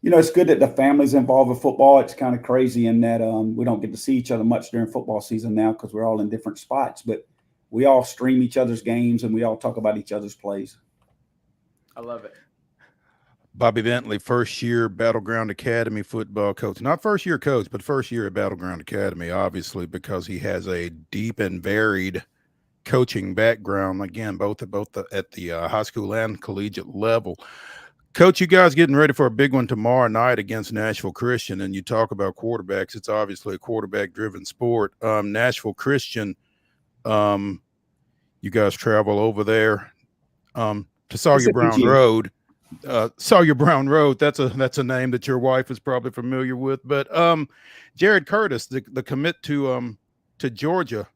it's good that the family's involved with football. It's kind of crazy in that we don't get to see each other much during football season now because we're all in different spots. But we all stream each other's games, and we all talk about each other's plays. I love it. Bobby Bentley, first-year Battleground Academy football coach. Not first-year coach, but first year at Battleground Academy, obviously, because he has a deep and varied coaching background, again, both at the high school and collegiate level. Coach, you guys getting ready for a big one tomorrow night against Nashville Christian, and you talk about quarterbacks. It's obviously a quarterback-driven sport. Nashville Christian, you guys travel over there to Sawyer Brown Road. Sawyer Brown Road. That's a name that your wife is probably familiar with. But Jared Curtis, the commit to Georgia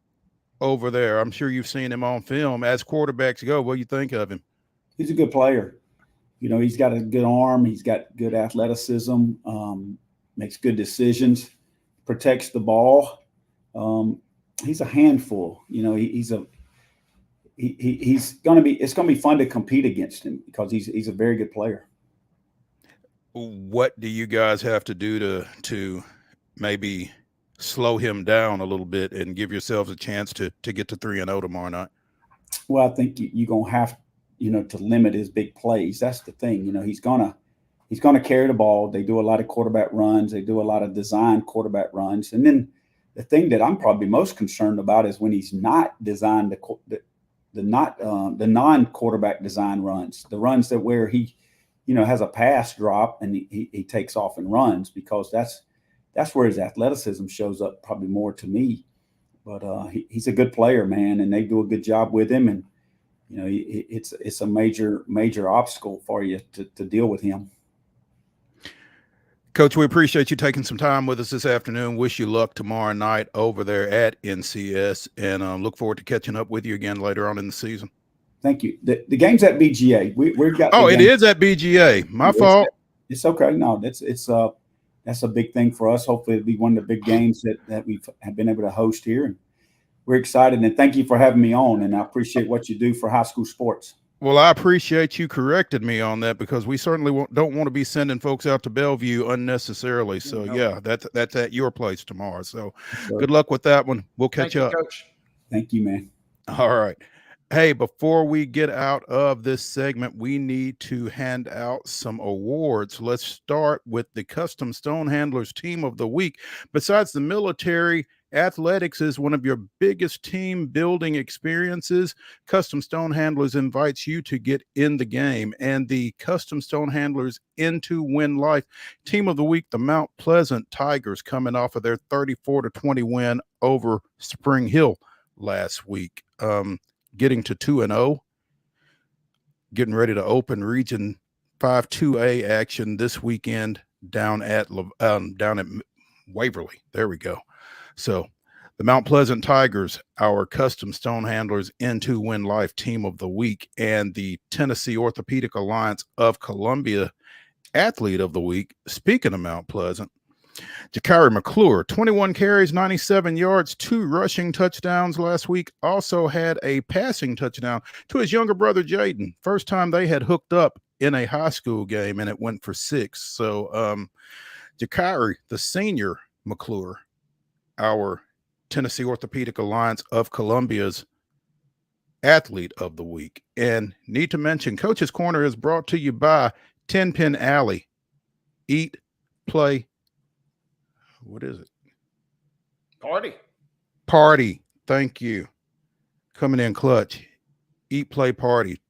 over there. I'm sure you've seen him on film. As quarterbacks go, what do you think of him? He's a good player. He's got a good arm. He's got good athleticism. Makes good decisions. Protects the ball. He's a handful. It's going to be fun to compete against him because he's a very good player. What do you guys have to do to maybe slow him down a little bit and give yourselves a chance to get to 3-0 tomorrow night? Well, I think you're going to have, to limit his big plays. That's the thing. He's going to carry the ball. They do a lot of quarterback runs. They do a lot of design quarterback runs. And then the thing that I'm probably most concerned about is when he's not designed the non-quarterback design runs, the runs that where he, has a pass drop and he takes off and runs, because that's where his athleticism shows up probably more to me. But he's a good player, man, and they do a good job with him. And it's a major obstacle for you to deal with him. Coach, we appreciate you taking some time with us this afternoon. Wish you luck tomorrow night over there at NCS, and look forward to catching up with you again later on in the season. Thank you. The game's at BGA. We've got. Oh, it is at BGA. My fault. It's okay. No, that's a big thing for us. Hopefully, it'll be one of the big games that we have been able to host here, and we're excited. And thank you for having me on. And I appreciate what you do for high school sports. Well, I appreciate you corrected me on that, because we certainly don't want to be sending folks out to Bellevue unnecessarily. So, yeah, that's at your place tomorrow. So, good luck with that one. We'll catch up. Coach. Thank you, man. All right. Hey, before we get out of this segment, we need to hand out some awards. Let's start with the Custom Stone Handlers Team of the Week. Besides the military, athletics is one of your biggest team building experiences. Custom Stone Handlers invites you to get in the game, and the Custom Stone Handlers Into Win Life Team of the Week, the Mount Pleasant Tigers, coming off of their 34-20 win over Spring Hill last week. Getting to 2-0, getting ready to open Region 5 2A action this weekend down at Waverly. There we go. So the Mount Pleasant Tigers, our Custom Stone Handlers Into Win Life Team of the Week, and the Tennessee Orthopedic Alliance of Columbia Athlete of the Week. Speaking of Mount Pleasant, Jakari McClure, 21 carries, 97 yards, 2 rushing touchdowns last week. Also had a passing touchdown to his younger brother, Jaden. First time they had hooked up in a high school game, and it went for 6. So Jakari, the senior, McClure, our Tennessee Orthopedic Alliance of Columbia's Athlete of the Week. And need to mention, Coach's Corner is brought to you by 10 Pin Alley. Eat, play, what is it? Party. Thank you. Coming in clutch. Eat, play, party.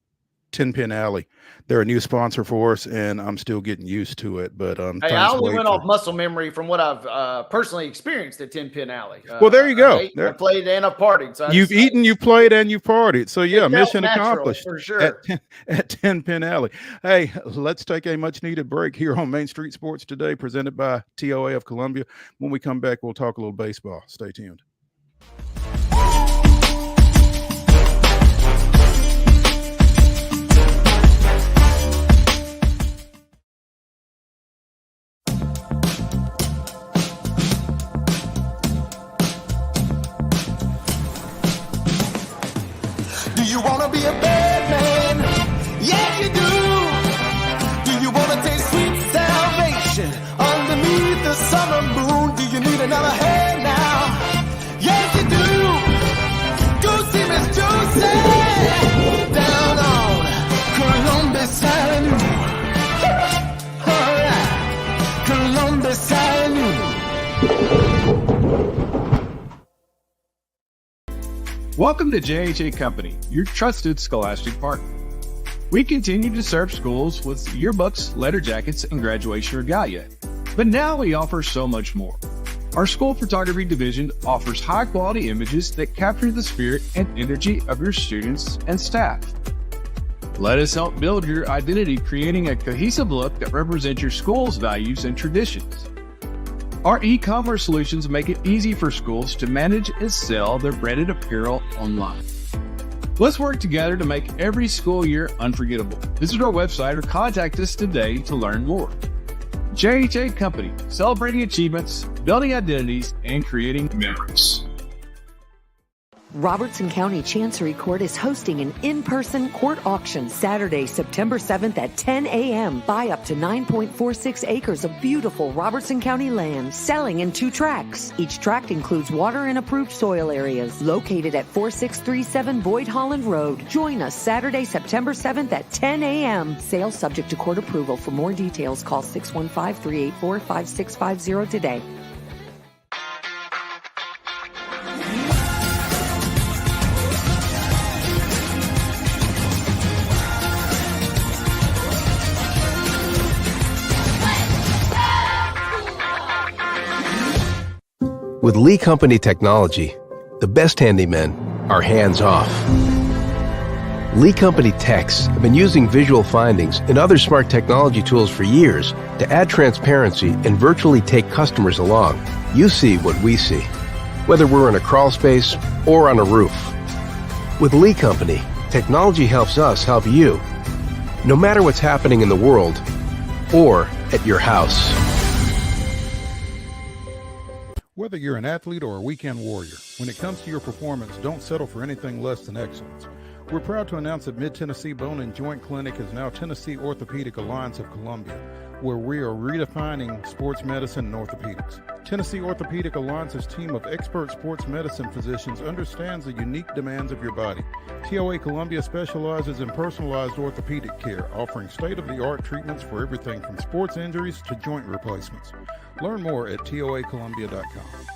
10 Pin Alley. They're a new sponsor for us, and I'm still getting used to it. But hey, I only went off muscle memory from what I've personally experienced at 10 Pin Alley. Well, there you go. I played and I've partied. So you've eaten, you've played, and you've partied. So yeah, mission natural, accomplished for sure. at 10 Pin Alley. Hey, let's take a much-needed break here on Main Street Sports Today, presented by TOA of Columbia. When we come back, we'll talk a little baseball. Stay tuned. Do you want to be a bad man? Yes, you do. Do you want to taste sweet salvation underneath the summer moon? Do you need another hand now? Yes, you do. Go see Miss Josie down on Columbus Avenue. All right, Columbus Avenue. Welcome to JHA Company, your trusted scholastic partner. We continue to serve schools with yearbooks, letter jackets, and graduation regalia. But now we offer so much more. Our school photography division offers high-quality images that capture the spirit and energy of your students and staff. Let us help build your identity, creating a cohesive look that represents your school's values and traditions. Our e-commerce solutions make it easy for schools to manage and sell their branded apparel online. Let's work together to make every school year unforgettable. Visit our website or contact us today to learn more. JHA Company, celebrating achievements, building identities, and creating memories. Robertson County Chancery Court is hosting an in-person court auction Saturday, September 7th at 10 a.m. Buy up to 9.46 acres of beautiful Robertson County land, selling in 2 tracts. Each tract includes water and approved soil areas. Located at 4637 Boyd Holland Road. Join us Saturday, September 7th at 10 a.m. Sale subject to court approval. For more details, call 615-384-5650 today. With Lee Company technology, the best handymen are hands-off. Lee Company techs have been using visual findings and other smart technology tools for years to add transparency and virtually take customers along. You see what we see, whether we're in a crawl space or on a roof. With Lee Company, technology helps us help you, no matter what's happening in the world or at your house. Whether you're an athlete or a weekend warrior, when it comes to your performance, don't settle for anything less than excellence. We're proud to announce that Mid-Tennessee Bone and Joint Clinic is now Tennessee Orthopedic Alliance of Columbia, where we are redefining sports medicine and orthopedics. Tennessee Orthopedic Alliance's team of expert sports medicine physicians understands the unique demands of your body. TOA Columbia specializes in personalized orthopedic care, offering state-of-the-art treatments for everything from sports injuries to joint replacements. Learn more at toacolumbia.com.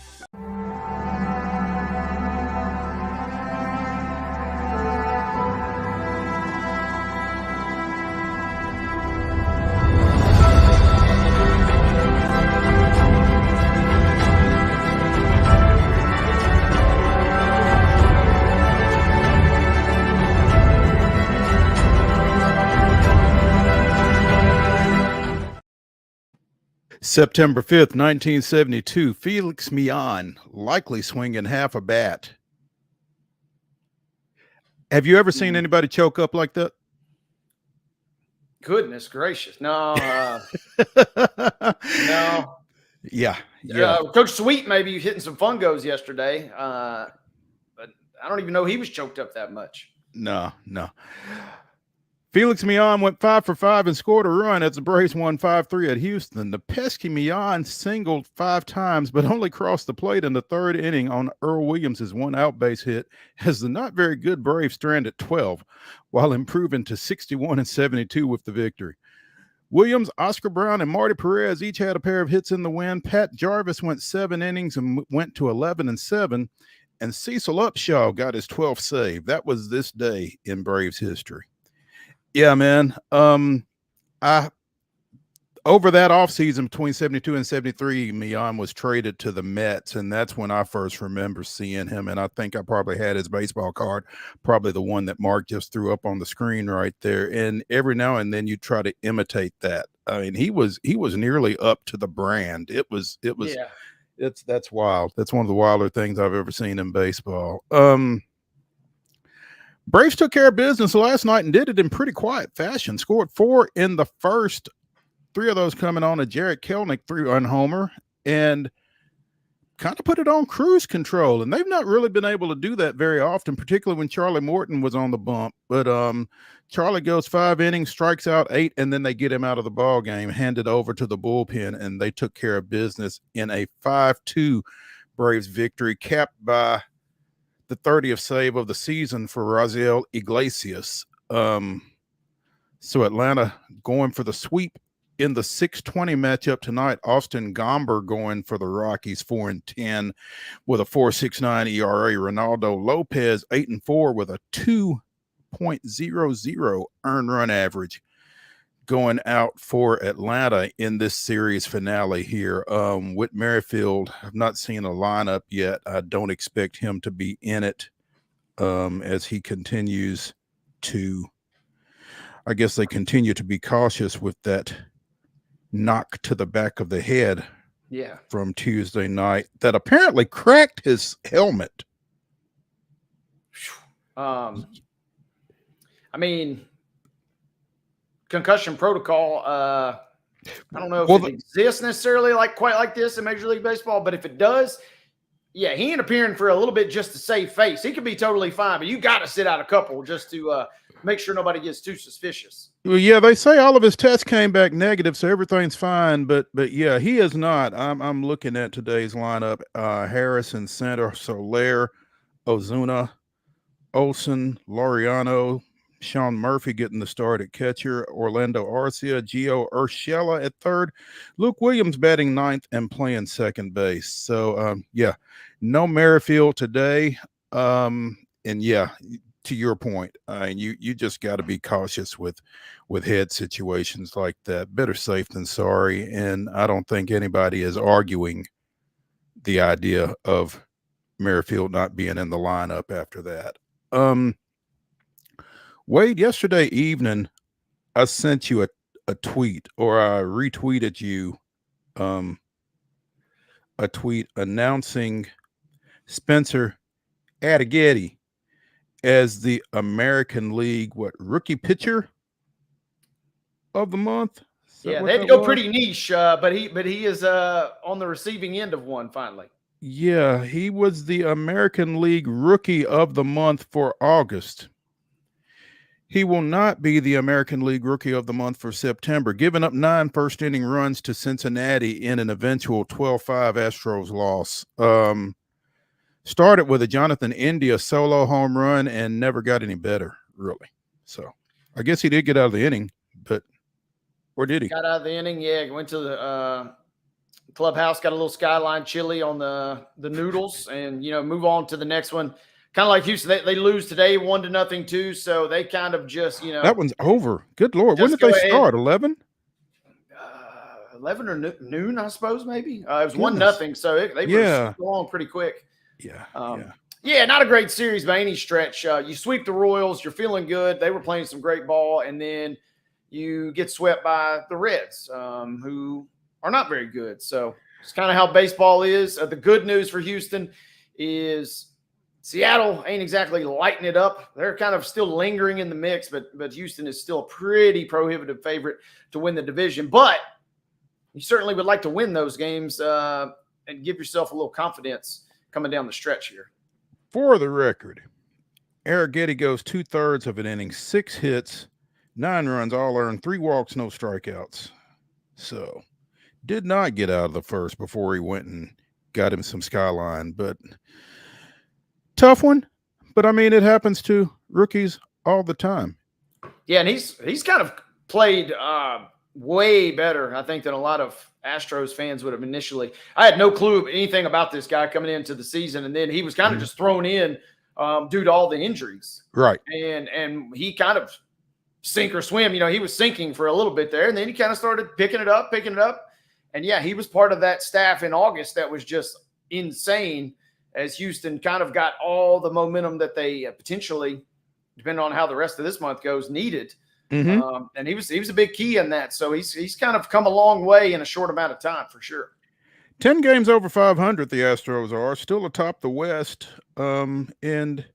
September 5th, 1972, Felix Millan likely swinging half a bat. Have you ever seen anybody choke up like that? Goodness gracious. No. No. Yeah. Coach Sweet maybe hitting some fungos yesterday. But I don't even know he was choked up that much. No. Felix Millan went 5 for 5 and scored a run as the Braves won 5-3 at Houston. The pesky Millan singled 5 times, but only crossed the plate in the third inning on Earl Williams' one out base hit as the not very good Braves stranded 12, while improving to 61 and 72 with the victory. Williams, Oscar Brown, and Marty Perez each had a pair of hits in the win. Pat Jarvis went 7 innings and went to 11 and 7, and Cecil Upshaw got his 12th save. That was this day in Braves history. Yeah, man. I over that offseason between 72 and 73, Millan was traded to the Mets, and that's when I first remember seeing him. And I think I probably had his baseball card, probably the one that Mark just threw up on the screen right there. And every now and then you try to imitate that. I mean, he was nearly up to the brand. That's wild. That's one of the wilder things I've ever seen in baseball. Braves took care of business last night and did it in pretty quiet fashion. Scored 4 in the first, 3 of those coming on a Jarrett Kelenic 3-run homer, and kind of put it on cruise control. And they've not really been able to do that very often, particularly when Charlie Morton was on the bump. But Charlie goes 5 innings, strikes out 8, and then they get him out of the ball game, handed over to the bullpen, and they took care of business in a 5-2 Braves victory, capped by the 30th save of the season for Raziel Iglesias. So Atlanta going for the sweep in the 6:20 matchup tonight. Austin Gomber going for the Rockies 4-10 with a 4.69 ERA. Ronaldo Lopez 8-4 with a 2.00 earned run average going out for Atlanta in this series finale here. Whit Merrifield, I've not seen a lineup yet. I don't expect him to be in it as he continues to, I guess they continue to be cautious with that knock to the back of the head from Tuesday night that apparently cracked his helmet. I mean, concussion protocol. I don't know if it exists necessarily quite like this in Major League Baseball, but if it does, he ain't appearing for a little bit just to save face. He could be totally fine, but you got to sit out a couple just to make sure nobody gets too suspicious. Well, yeah, they say all of his tests came back negative, so everything's fine. But yeah, he is not. I'm looking at today's lineup: Harrison, center, Soler, Ozuna, Olsen, Laureano, Sean Murphy getting the start at catcher, Orlando Arcia, Gio Urshela at third, Luke Williams batting ninth and playing second base. So, no Merrifield today. And yeah, to your point, you just got to be cautious with head situations like that. Better safe than sorry. And I don't think anybody is arguing the idea of Merrifield not being in the lineup after that. Wade, yesterday evening, I sent you a tweet, or I retweeted you a tweet announcing Spencer Adighetti as the American League rookie pitcher of the month. Yeah, they had to go pretty niche, but he is on the receiving end of one finally. Yeah, he was the American League Rookie of the Month for August. He will not be the American League Rookie of the Month for September, giving up 9 first-inning runs to Cincinnati in an eventual 12-5 Astros loss. Started with a Jonathan India solo home run and never got any better, really. So I guess he did get out of the inning, but or did he? Got out of the inning, yeah. Went to the clubhouse, got a little Skyline chili on the noodles, and move on to the next one. Kind of like Houston, they lose today 1-0 too, so they kind of just that one's over. Good Lord, when did they start? 11? 11 or noon, I suppose maybe. It was 1-0, so they were going pretty quick. Yeah, not a great series by any stretch. You sweep the Royals, you're feeling good. They were playing some great ball, and then you get swept by the Reds, who are not very good. So it's kind of how baseball is. The good news for Houston is Seattle ain't exactly lighting it up. They're kind of still lingering in the mix, but Houston is still a pretty prohibitive favorite to win the division. But you certainly would like to win those games and give yourself a little confidence coming down the stretch here. For the record, Arrighetti goes 2/3 of an inning, 6 hits, 9 runs, all earned, 3 walks, no strikeouts. So did not get out of the first before he went and got him some skyline. But tough one. But I mean, it happens to rookies all the time. Yeah, and he's kind of played way better, I think, than a lot of Astros fans would have initially. I had no clue anything about this guy coming into the season, and then he was kind of just thrown in due to all the injuries. Right. And he kind of sink or swim. He was sinking for a little bit there, and then he kind of started picking it up. And, yeah, he was part of that staff in August that was just insane as Houston kind of got all the momentum that they potentially, depending on how the rest of this month goes, needed. Mm-hmm. And he was a big key in that. So he's kind of come a long way in a short amount of time for sure. 10 games over 500, the Astros are still atop the West. And,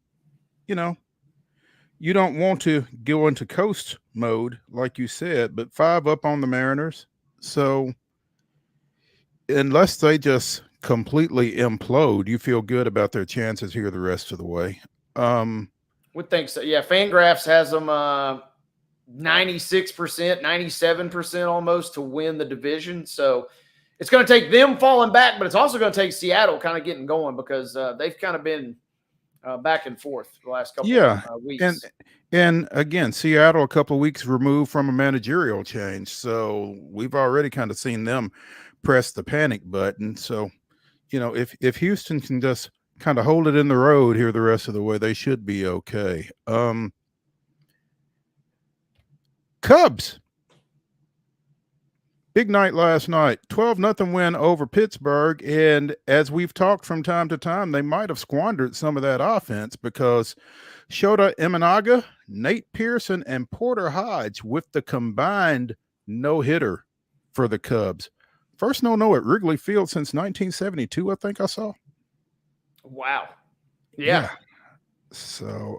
you don't want to go into coast mode, like you said, but 5 up on the Mariners. So unless they just completely implode, you feel good about their chances here the rest of the way. Would think so. Yeah, Fangraphs has them 96%, 97% almost to win the division. So it's going to take them falling back, but it's also going to take Seattle kind of getting going because they've kind of been back and forth the last couple of weeks. And again, Seattle a couple of weeks removed from a managerial change. So we've already kind of seen them press the panic button. So, if Houston can just kind of hold it in the road here the rest of the way, they should be okay. Cubs. Big night last night, 12-0 win over Pittsburgh. And as we've talked from time to time, they might have squandered some of that offense because Shota Imanaga, Nate Pearson, and Porter Hodge with the combined no-hitter for the Cubs. First no at Wrigley Field since 1972, I think I saw. Wow. Yeah. So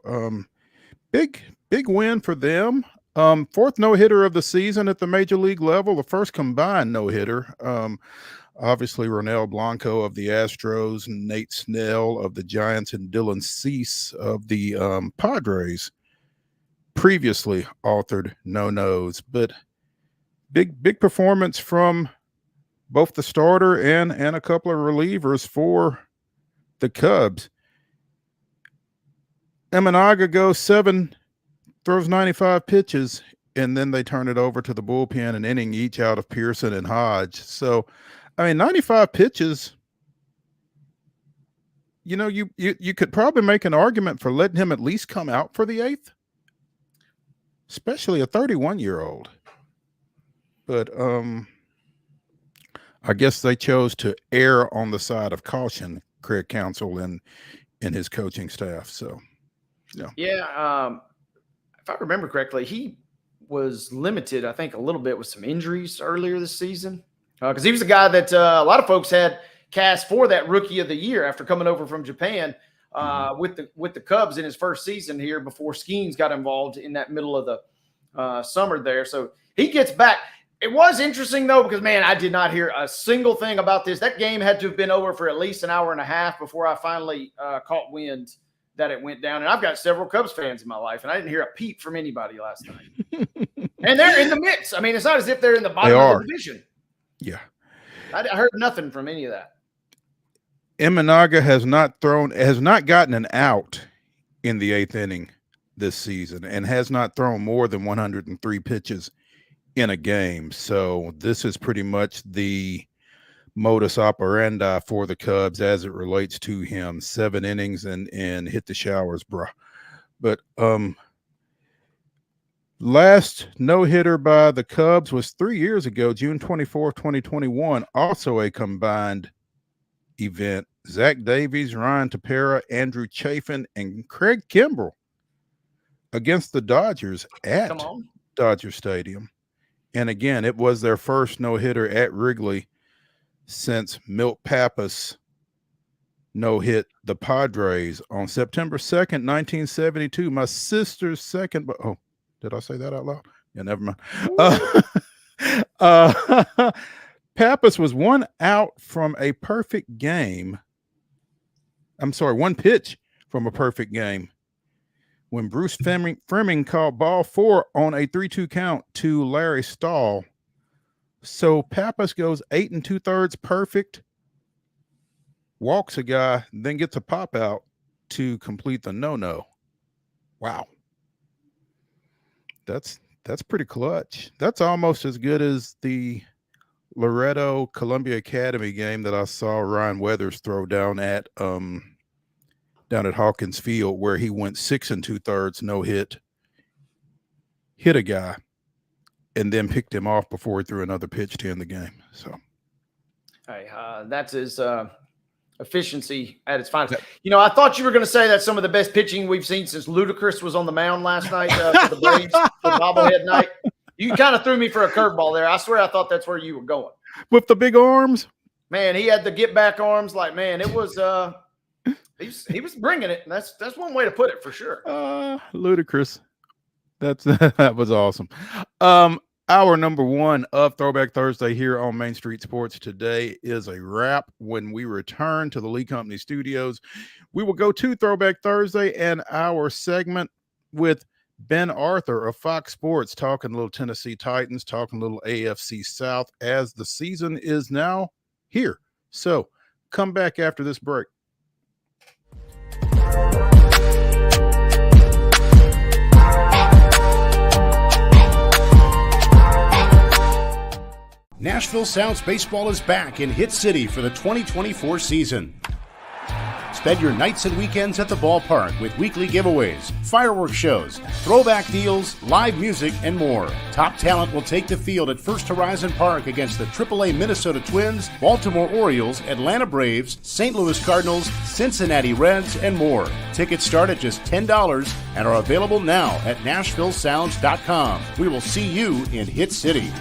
big win for them. 4th no-hitter of the season at the major league level, the first combined no-hitter. Obviously, Ronel Blanco of the Astros, Nate Snell of the Giants, and Dylan Cease of the Padres previously authored no-nos. But big performance from both the starter and a couple of relievers for the Cubs. Imanaga goes 7, throws 95 pitches, and then they turn it over to the bullpen, an inning each out of Pearson and Hodge. So, 95 pitches, you could probably make an argument for letting him at least come out for the 8th, especially a 31-year-old. But I guess they chose to err on the side of caution, Craig Counsell and his coaching staff. So, yeah. If I remember correctly, he was limited, I think, a little bit with some injuries earlier this season because he was a guy that a lot of folks had cast for that Rookie of the Year after coming over from Japan with the Cubs in his first season here before Skeens got involved in that middle of the summer there. So he gets back. It was interesting, though, because, man, I did not hear a single thing about this. That game had to have been over for at least an hour and a half before I finally caught wind that it went down. And I've got several Cubs fans in my life, and I didn't hear a peep from anybody last night. And they're in the mix. It's not as if they're in the bottom of the division. Yeah. I heard nothing from any of that. Imanaga has not gotten an out in the 8th inning this season and has not thrown more than 103 pitches in a game. So this is pretty much the modus operandi for the Cubs as it relates to him. 7 innings and hit the showers, bro. But last no-hitter by the Cubs was 3 years ago, June 24th, 2021, also a combined event. Zach Davies, Ryan Tepera, Andrew Chafin, and Craig Kimbrell against the Dodgers at Dodger Stadium. And again, it was their first no-hitter at Wrigley since Milt Pappas no-hit the Padres on September 2nd, 1972. My sister's second. Oh, did I say that out loud? Yeah, never mind. Pappas was 1 out from a perfect game. I'm sorry, 1 pitch from a perfect game when Bruce Fleming called ball 4 on a 3-2 count to Larry Stahl. So Pappas goes 8 2/3 perfect, walks a guy, then gets a pop out to complete the no-no. Wow. That's pretty clutch. That's almost as good as the Loretto Columbia Academy game that I saw Ryan Weathers throw down at Hawkins Field, where he went 6 2/3, no hit a guy, and then picked him off before he threw another pitch to end the game. So, hey, that's his efficiency at its finest. I thought you were going to say that's some of the best pitching we've seen since Ludacris was on the mound last night for the Braves, for bobblehead night. You kind of threw me for a curveball there. I swear I thought that's where you were going. With the big arms? Man, he had the get back arms. Like, man, it was he was bringing it. That's one way to put it for sure. Ludicrous. That was awesome. Hour number 1 of Throwback Thursday here on Main Street Sports today is a wrap. When we return to the Lee Company studios, we will go to Throwback Thursday and our segment with Ben Arthur of Fox Sports, talking a little Tennessee Titans, talking a little AFC South as the season is now here. So come back after this break. Nashville Sounds Baseball is back in Hit City for the 2024 season. Spend your nights and weekends at the ballpark with weekly giveaways, fireworks shows, throwback deals, live music, and more. Top talent will take the field at First Horizon Park against the AAA Minnesota Twins, Baltimore Orioles, Atlanta Braves, St. Louis Cardinals, Cincinnati Reds, and more. Tickets start at just $10 and are available now at NashvilleSounds.com. We will see you in Hit City.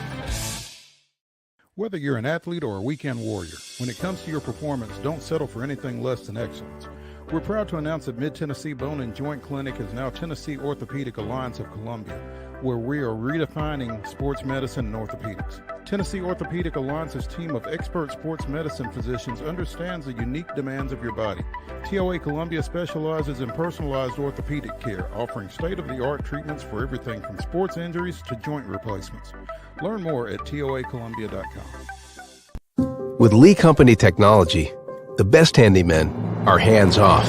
Whether you're an athlete or a weekend warrior, when it comes to your performance, don't settle for anything less than excellence. We're proud to announce that Mid-Tennessee Bone and Joint Clinic is now Tennessee Orthopedic Alliance of Columbia, where we are redefining sports medicine and orthopedics. Tennessee Orthopedic Alliance's team of expert sports medicine physicians understands the unique demands of your body. TOA Columbia specializes in personalized orthopedic care, offering state-of-the-art treatments for everything from sports injuries to joint replacements. Learn more at toacolumbia.com. With Lee Company technology, the best handymen are hands-off.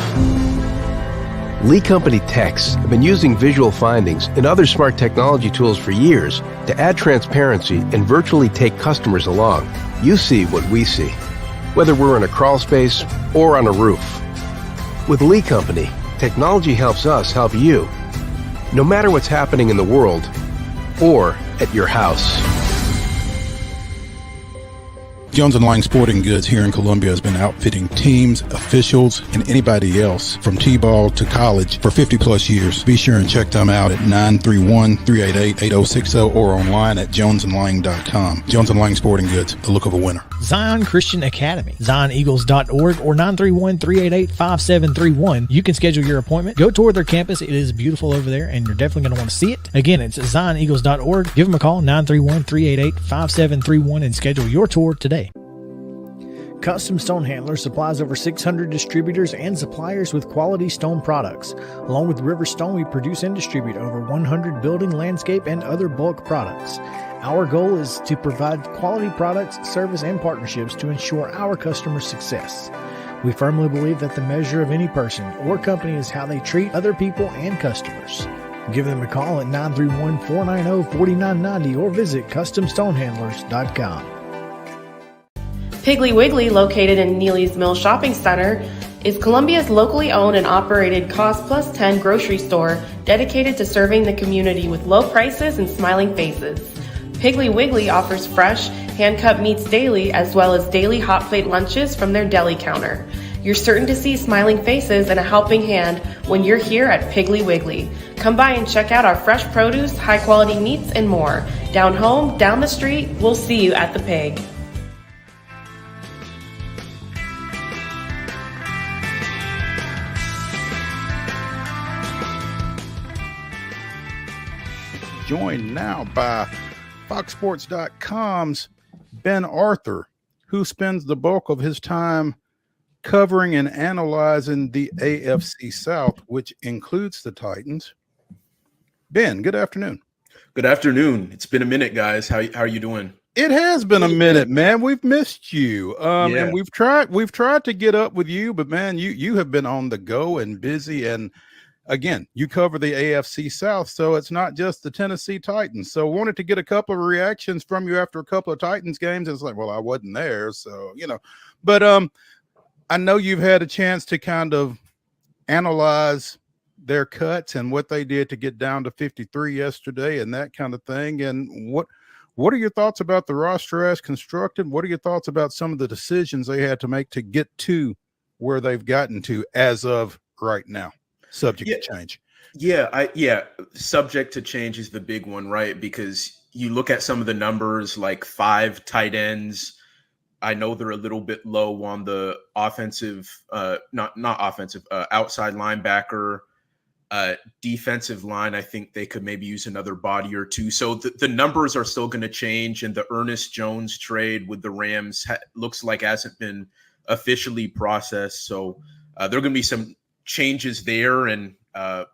Lee Company techs have been using visual findings and other smart technology tools for years to add transparency and virtually take customers along. You see what we see, whether we're in a crawl space or on a roof. With Lee Company, technology helps us help you, no matter what's happening in the world or at your house. Jones & Lang Sporting Goods here in Columbia has been outfitting teams, officials, and anybody else from T-ball to college for 50 plus years. Be sure and check them out at 931-388-8060 or online at jonesandlang.com. Jones & Lang Sporting Goods, the look of a winner. Zion Christian Academy, zioneagles.org or 931-388-5731. You can schedule your appointment. Go tour their campus. It is beautiful over there, and you're definitely going to want to see it. Again, it's zioneagles.org. Give them a call, 931-388-5731, and schedule your tour today. Custom Stone Handler supplies over 600 distributors and suppliers with quality stone products. Along with River Stone, we produce and distribute over 100 building, landscape, and other bulk products. Our goal is to provide quality products, service, and partnerships to ensure our customers' success. We firmly believe that the measure of any person or company is how they treat other people and customers. Give them a call at 931-490-4990 or visit CustomStonehandlers.com. Piggly Wiggly, located in Neely's Mill Shopping Center, is Columbia's locally owned and operated Cost Plus 10 grocery store dedicated to serving the community with low prices and smiling faces. Piggly Wiggly offers fresh, hand-cut meats daily as well as daily hot plate lunches from their deli counter. You're certain to see smiling faces and a helping hand when you're here at Piggly Wiggly. Come by and check out our fresh produce, high-quality meats, and more. Down home, down the street, we'll see you at the Pig. Joined now by FoxSports.com's Ben Arthur, who spends the bulk of his time covering and analyzing the AFC South, which includes the Titans. Ben, good afternoon. Good afternoon. It's been a minute, guys. How are you doing? It has been a minute, man. We've missed you. And we've tried to get up with you, but man, you have been on the go and busy. And again, you cover the AFC South, so it's not just the Tennessee Titans. So wanted to get a couple of reactions from you after a couple of Titans games. It's like, well, I wasn't there, so but I know you've had a chance to kind of analyze their cuts and what they did to get down to 53 yesterday and that kind of thing. And what are your thoughts about the roster as constructed? What are your thoughts about some of the decisions they had to make to get to where they've gotten to as of right now? Subject to change. Subject to change is the big one, right? Because you look at some of the numbers, like 5 tight ends. I know they're a little bit low on the offensive, not offensive, outside linebacker, defensive line. I think they could maybe use another body or two. So the numbers are still going to change. And the Ernest Jones trade with the Rams looks like hasn't been officially processed. So there are going to be some changes there, and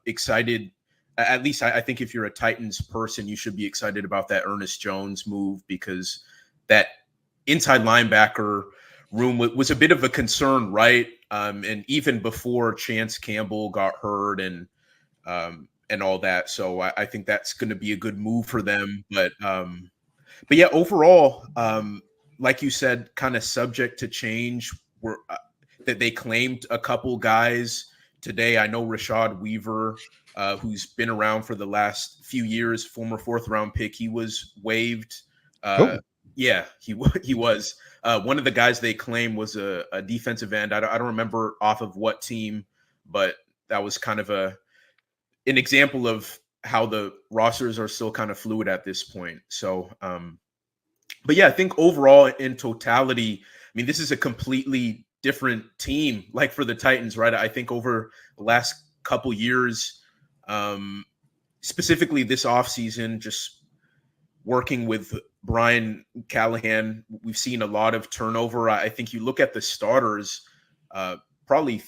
excited. At least I think if you're a Titans person, you should be excited about that Ernest Jones move, because that inside linebacker room was a bit of a concern, right? And even before Chance Campbell got hurt and all that. So I think that's going to be a good move for them. But yeah, overall, like you said, kind of subject to change. That they claimed a couple guys today. I know Rashad Weaver, who's been around for the last few years, former 4th-round pick, he was waived. Yeah, he was. One of the guys they claimed was a defensive end. I don't remember off of what team, but that was kind of an example of how the rosters are still kind of fluid at this point. So, but yeah, I think overall in totality, I mean, this is a completely different team, like for the Titans, right? I think over the last couple years, specifically this offseason, just working with Brian Callahan, we've seen a lot of turnover. I think you look at the starters, probably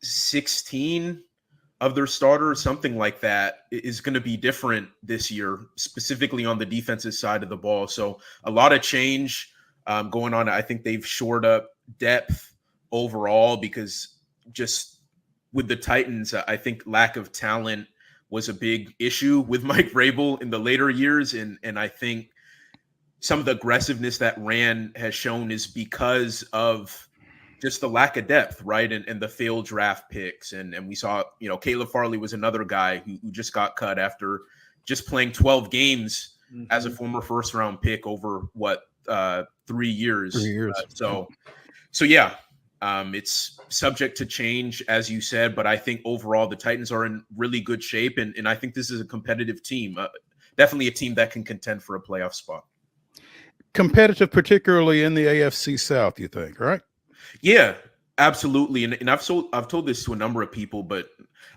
16 of their starters, something like that, is going to be different this year, specifically on the defensive side of the ball. So a lot of change going on. I think they've shored up depth overall, because just with the Titans, I think lack of talent was a big issue with Mike Vrabel in the later years. And I think some of the aggressiveness that Rand has shown is because of just the lack of depth, right? And the failed draft picks. And we saw, Caleb Farley was another guy who just got cut after just playing 12 games as a former 1st-round pick over 3 years. 3 years. So yeah. It's subject to change, as you said, but I think overall the Titans are in really good shape, and I think this is a competitive team, definitely a team that can contend for a playoff spot. Competitive, particularly in the AFC South, you think, right? Yeah, absolutely. And I've told this to a number of people, but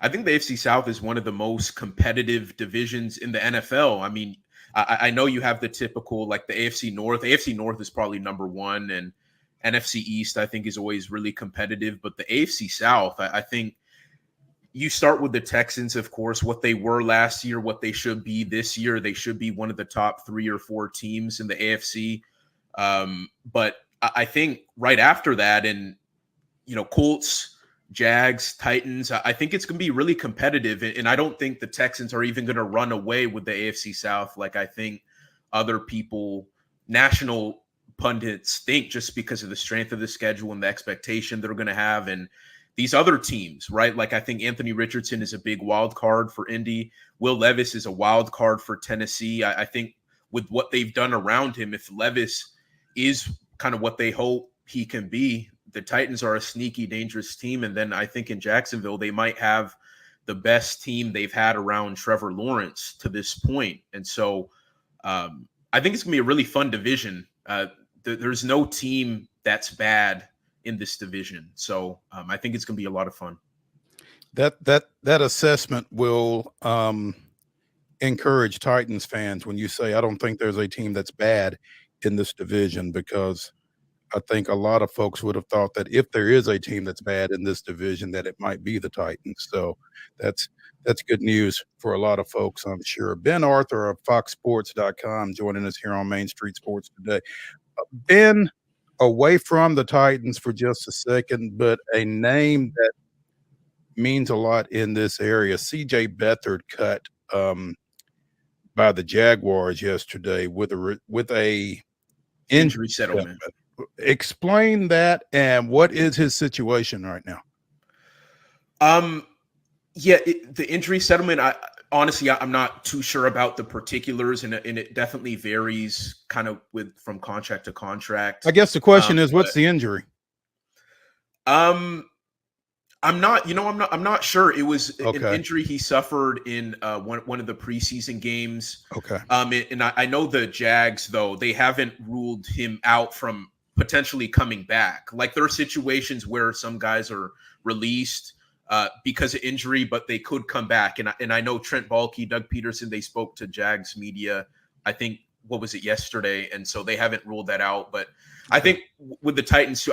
I think the AFC South is one of the most competitive divisions in the NFL. I mean, I know you have the typical, like the AFC North. AFC North is probably number one, and NFC East, I think, is always really competitive. But the AFC South, I think you start with the Texans, of course, what they were last year, what they should be this year. They should be one of the top 3 or 4 teams in the AFC. But I think right after that, and, Colts, Jags, Titans, I think it's going to be really competitive. And I don't think the Texans are even going to run away with the AFC South like I think other people, national pundits, think, just because of the strength of the schedule and the expectation they're going to have. And these other teams, right? Like I think Anthony Richardson is a big wild card for Indy. Will Levis is a wild card for Tennessee. I think with what they've done around him, if Levis is kind of what they hope he can be, the Titans are a sneaky, dangerous team. And then I think in Jacksonville, they might have the best team they've had around Trevor Lawrence to this point. And so I think it's going to be a really fun division. There's no team that's bad in this division. So I think it's going to be a lot of fun. That assessment will encourage Titans fans when you say, I don't think there's a team that's bad in this division, because I think a lot of folks would have thought that if there is a team that's bad in this division, that it might be the Titans. So that's good news for a lot of folks, I'm sure. Ben Arthur of FoxSports.com joining us here on Main Street Sports today. Ben, away from the Titans for just a second, but a name that means a lot in this area. C.J. Beathard cut by the Jaguars yesterday with a injury settlement. Explain that, and what is his situation right now? The injury settlement, honestly, I'm not too sure about the particulars, and it definitely varies kind of from contract to contract. I guess the question is, what's the injury? I'm not sure. It was an injury he suffered in one of the preseason games. Okay. And I know the Jags, though, they haven't ruled him out from potentially coming back. Like, there are situations where some guys are released because of injury, but they could come back. And I know Trent Baalke, Doug Peterson, they spoke to Jags media, I think, what was it, yesterday? And so they haven't ruled that out. But I think with the Titans,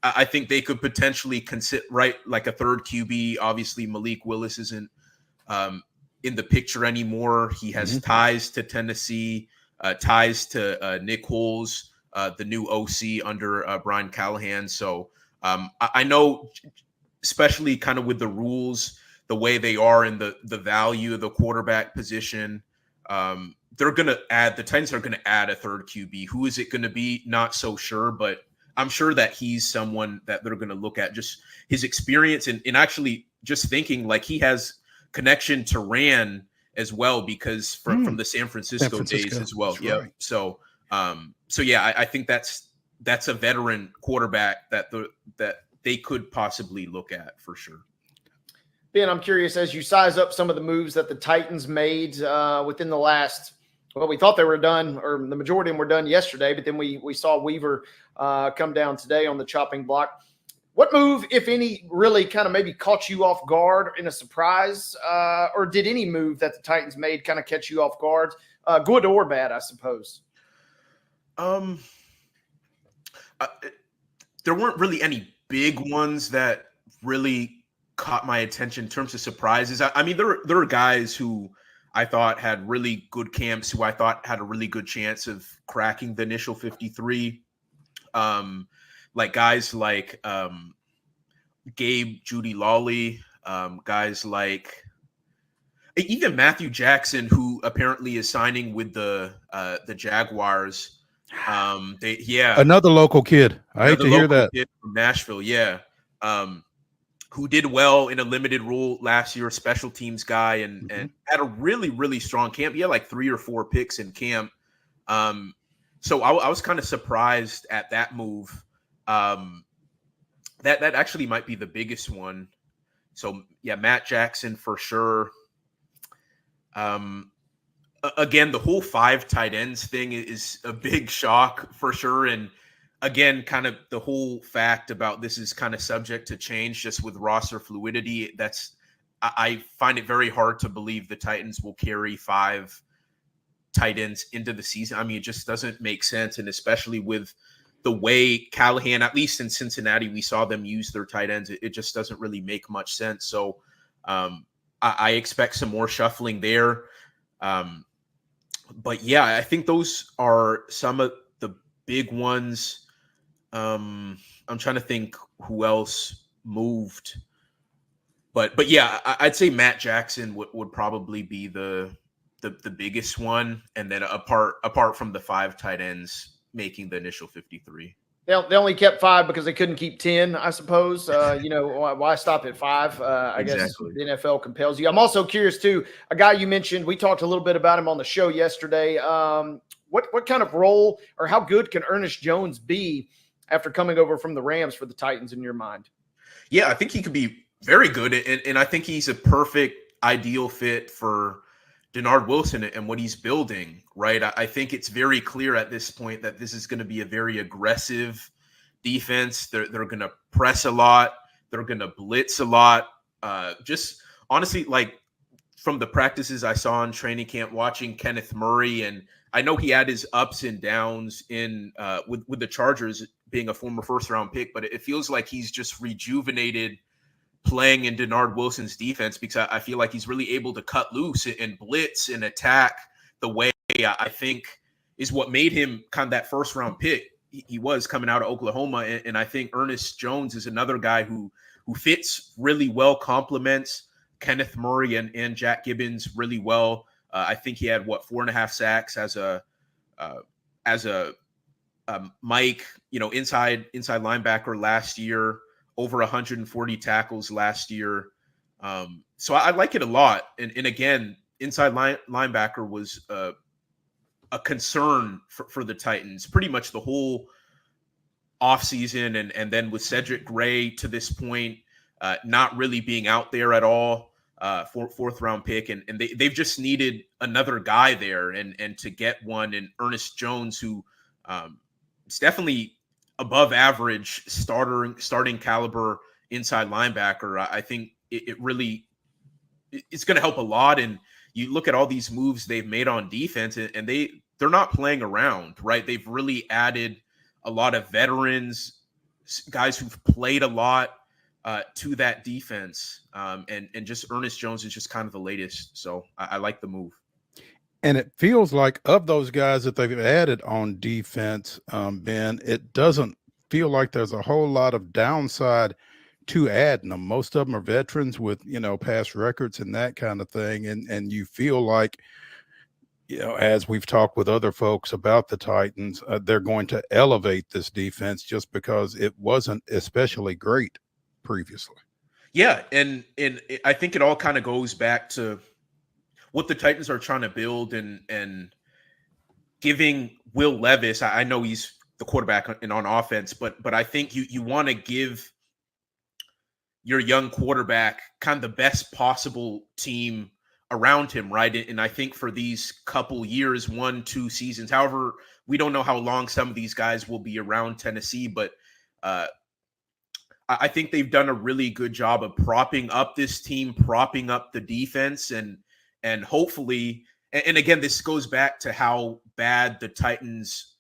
I think they could potentially consider like a third QB. Obviously, Malik Willis isn't in the picture anymore. He has ties to Tennessee, ties to Nick Foles, the new OC under Brian Callahan. So I know, especially kind of with the rules, the way they are, and the value of the quarterback position, the Titans are going to add a third QB. Who is it going to be? Not so sure, but I'm sure that he's someone that they're going to look at, just his experience and actually just thinking like he has connection to Rand as well, because from the San Francisco days as well. Yeah. Right. So I think that's a veteran quarterback that they could possibly look at for sure. Ben, I'm curious, as you size up some of the moves that the Titans made within the last, well, we thought they were done, or the majority of them were done yesterday, but then we saw Weaver come down today on the chopping block. What move, if any, really kind of maybe caught you off guard in a surprise? Or did any move that the Titans made kind of catch you off guard, good or bad, I suppose? There weren't really any big ones that really caught my attention in terms of surprises. I mean, there are guys who I thought had really good camps, who I thought had a really good chance of cracking the initial 53. Like guys like Gabe Judy Lawley, guys like even Matthew Jackson, who apparently is signing with the Jaguars. Another local kid. I hate to hear that. Kid from Nashville, who did well in a limited role last year, a special teams guy, and had a really, really strong camp. He had like 3 or 4 picks in camp. So I was kind of surprised at that move. That actually might be the biggest one. So yeah, Matt Jackson for sure. Again, the whole 5 tight ends thing is a big shock for sure. And again, kind of the whole fact about this is kind of subject to change just with roster fluidity. I find it very hard to believe the Titans will carry 5 tight ends into the season. I mean, it just doesn't make sense. And especially with the way Callahan, at least in Cincinnati, we saw them use their tight ends. It just doesn't really make much sense. So I expect some more shuffling there. But yeah, I think those are some of the big ones. I'm trying to think who else moved, but yeah, I'd say Matt Jackson would probably be the biggest one, and then apart from the 5 tight ends making the initial 53. They only kept 5 because they couldn't keep 10, I suppose. Why stop at 5? I guess the NFL compels you. I'm also curious too. A guy you mentioned, we talked a little bit about him on the show yesterday. What kind of role, or how good can Ernest Jones be after coming over from the Rams for the Titans in your mind? Yeah, I think he could be very good. And I think he's a perfect, ideal fit for Denard Wilson and what he's building, right? I think it's very clear at this point that this is going to be a very aggressive defense. They're going to press a lot. They're going to blitz a lot. Just honestly, like from the practices I saw in training camp, watching Kenneth Murray, and I know he had his ups and downs in with the Chargers being a former first-round pick, but it feels like he's just rejuvenated playing in Denard Wilson's defense, because I feel like he's really able to cut loose and blitz and attack the way I think is what made him kind of that first-round pick. He was coming out of Oklahoma, and I think Ernest Jones is another guy who fits really well, complements Kenneth Murray and Jack Gibbons really well. I think he had 4.5 sacks as a Mike, inside linebacker last year, over 140 tackles last year. So I like it a lot. And again, inside linebacker was a concern for the Titans pretty much the whole offseason. And then with Cedric Gray to this point, not really being out there at all, fourth round pick. And they've just needed another guy there and to get one in Ernest Jones, who is definitely above average starting caliber inside linebacker. I think it's going to help a lot. And you look at all these moves they've made on defense, and they're not playing around, right? They've really added a lot of veterans, guys who've played a lot to that defense. And just Ernest Jones is just kind of the latest. So I like the move. And it feels like of those guys that they've added on defense, Ben, it doesn't feel like there's a whole lot of downside to adding them. Most of them are veterans with, past records and that kind of thing. And you feel like, as we've talked with other folks about the Titans, they're going to elevate this defense just because it wasn't especially great previously. Yeah. And I think it all kind of goes back to what the Titans are trying to build and giving Will Levis. I know he's the quarterback and on offense, but I think you want to give your young quarterback kind of the best possible team around him, right? And I think for these couple years, 1-2 seasons, however, we don't know how long some of these guys will be around Tennessee, but I think they've done a really good job of propping up this team, propping up the defense, and hopefully, and again, this goes back to how bad the Titans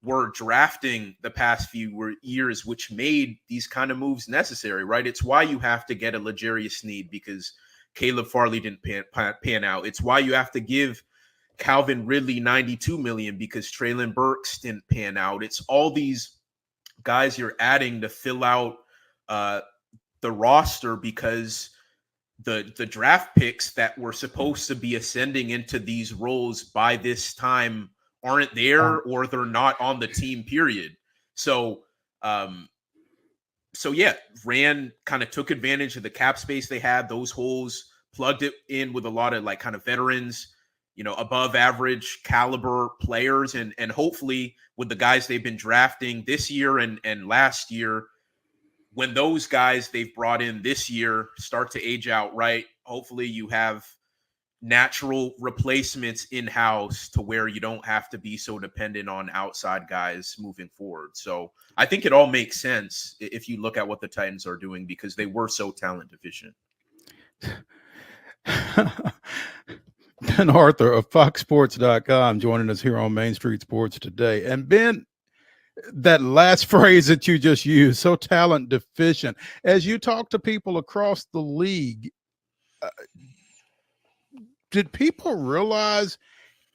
were drafting the past few years, which made these kind of moves necessary, right? It's why you have to get a L'Jarius Sneed, because Caleb Farley didn't pan out. It's why you have to give Calvin Ridley $92 million, because Treylon Burks didn't pan out. It's all these guys you're adding to fill out the roster, because the draft picks that were supposed to be ascending into these roles by this time aren't there, or they're not on the team, period. So yeah, Rand kind of took advantage of the cap space they had, those holes, plugged it in with a lot of kind of veterans, above average caliber players. And hopefully with the guys they've been drafting this year and last year, when those guys they've brought in this year start to age out, right, hopefully you have natural replacements in-house to where you don't have to be so dependent on outside guys moving forward. So I think it all makes sense if you look at what the Titans are doing, because they were so talent deficient. Ben Arthur of FoxSports.com joining us here on Main Street Sports today. And Ben, that last phrase that you just used, so talent deficient, as you talk to people across the league, did people realize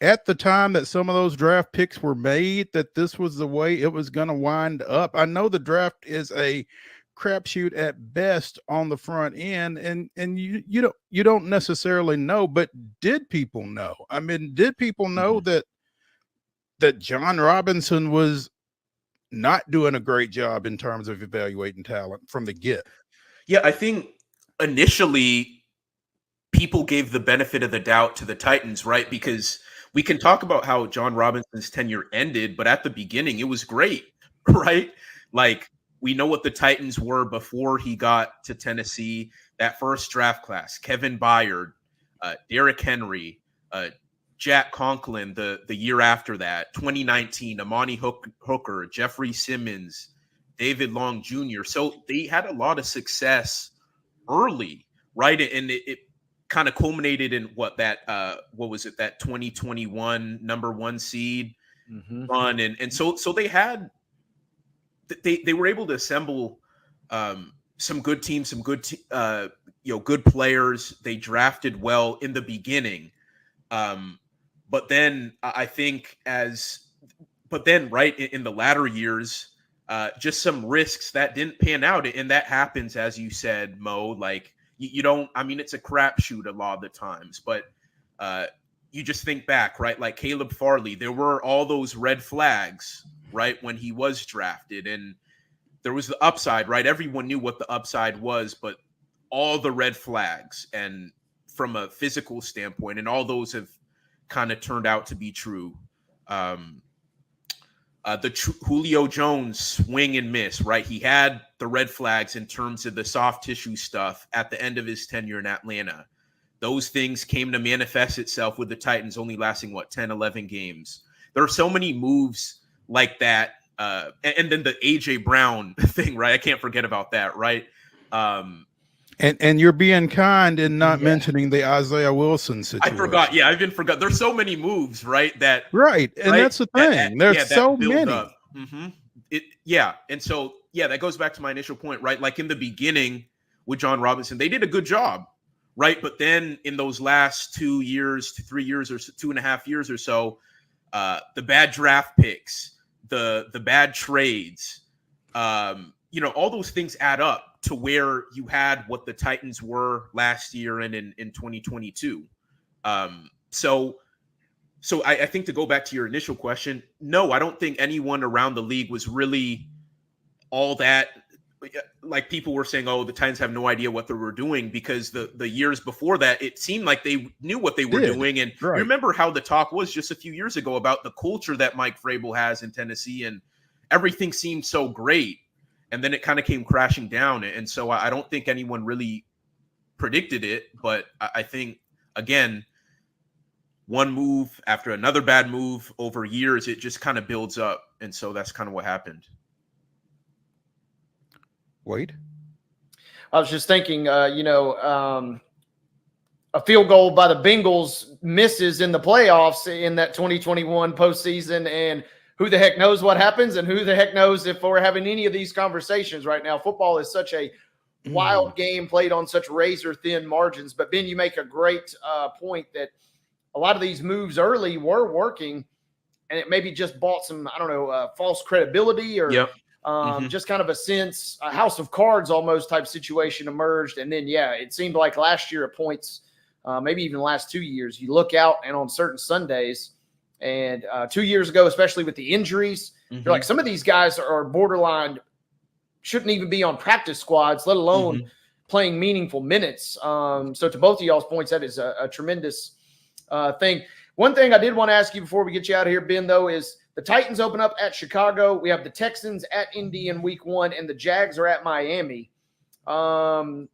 at the time that some of those draft picks were made that this was the way it was going to wind up? I know the draft is a crapshoot at best on the front end, and you don't necessarily know, but did people know? I mean, did people know that John Robinson was not doing a great job in terms of evaluating talent from the get? Yeah, I think initially people gave the benefit of the doubt to the Titans, right? Because we can talk about how John Robinson's tenure ended, but at the beginning it was great, right? Like, we know what the Titans were before he got to Tennessee. That first draft class: Kevin Byard, Derrick Henry, Jack Conklin the year after that, 2019, Amani Hooker, Jeffrey Simmons, David Long Jr. So they had a lot of success early, right? And kind of culminated in what was it, that 2021 number 1 seed run. And so they had, they were able to assemble some good teams, some good, good players. They drafted well in the beginning. But then I think right in the latter years, just some risks that didn't pan out. And that happens, as you said, Mo, like you don't, I mean, it's a crapshoot a lot of the times, but you just think back, right? Like Caleb Farley, there were all those red flags, right? When he was drafted, and there was the upside, right? Everyone knew what the upside was, but all the red flags, and from a physical standpoint, and all those have kind of turned out to be true. Julio Jones swing and miss, right? He had the red flags in terms of the soft tissue stuff at the end of his tenure in Atlanta. Those things came to manifest itself with the Titans only lasting, 10, 11 games. There are so many moves like that. And then the A.J. Brown thing, right? I can't forget about that, right? And you're being kind in not mentioning the Isaiah Wilson situation. I forgot. Yeah, I've been forgot. There's so many moves, right? Right. And that's the thing. There's so many. And so, that goes back to my initial point, right? Like in the beginning with John Robinson, they did a good job, right? But then in those last 2 years to 3 years or 2.5 years or so, the bad draft picks, the bad trades, all those things add up to where you had what the Titans were last year and in 2022. So I think, to go back to your initial question, no, I don't think anyone around the league was really all that, like people were saying, oh, the Titans have no idea what they were doing, because the years before that, it seemed like they knew what they were doing. And remember how the talk was just a few years ago about the culture that Mike Vrabel has in Tennessee, and everything seemed so great. And then it kind of came crashing down. And so I don't think anyone really predicted it. But I think, again, one move after another bad move over years, it just kind of builds up. And so that's kind of what happened. Wade? I was just thinking, a field goal by the Bengals misses in the playoffs in that 2021 postseason, and who the heck knows what happens, and who the heck knows if we're having any of these conversations right now. Football is such a wild game played on such razor-thin margins. But, Ben, you make a great point that a lot of these moves early were working, and it maybe just bought some, false credibility, or just kind of a sense, a house of cards almost type situation emerged. And then, it seemed like last year at points, maybe even the last 2 years, you look out and on certain Sundays, and 2 years ago, especially with the injuries, you're like, some of these guys are borderline, shouldn't even be on practice squads, let alone playing meaningful minutes. So to both of y'all's points, that is a tremendous thing. One thing I did want to ask you before we get you out of here, Ben, though, is the Titans open up at Chicago. We have the Texans at Indy in week 1, and the Jags are at Miami. How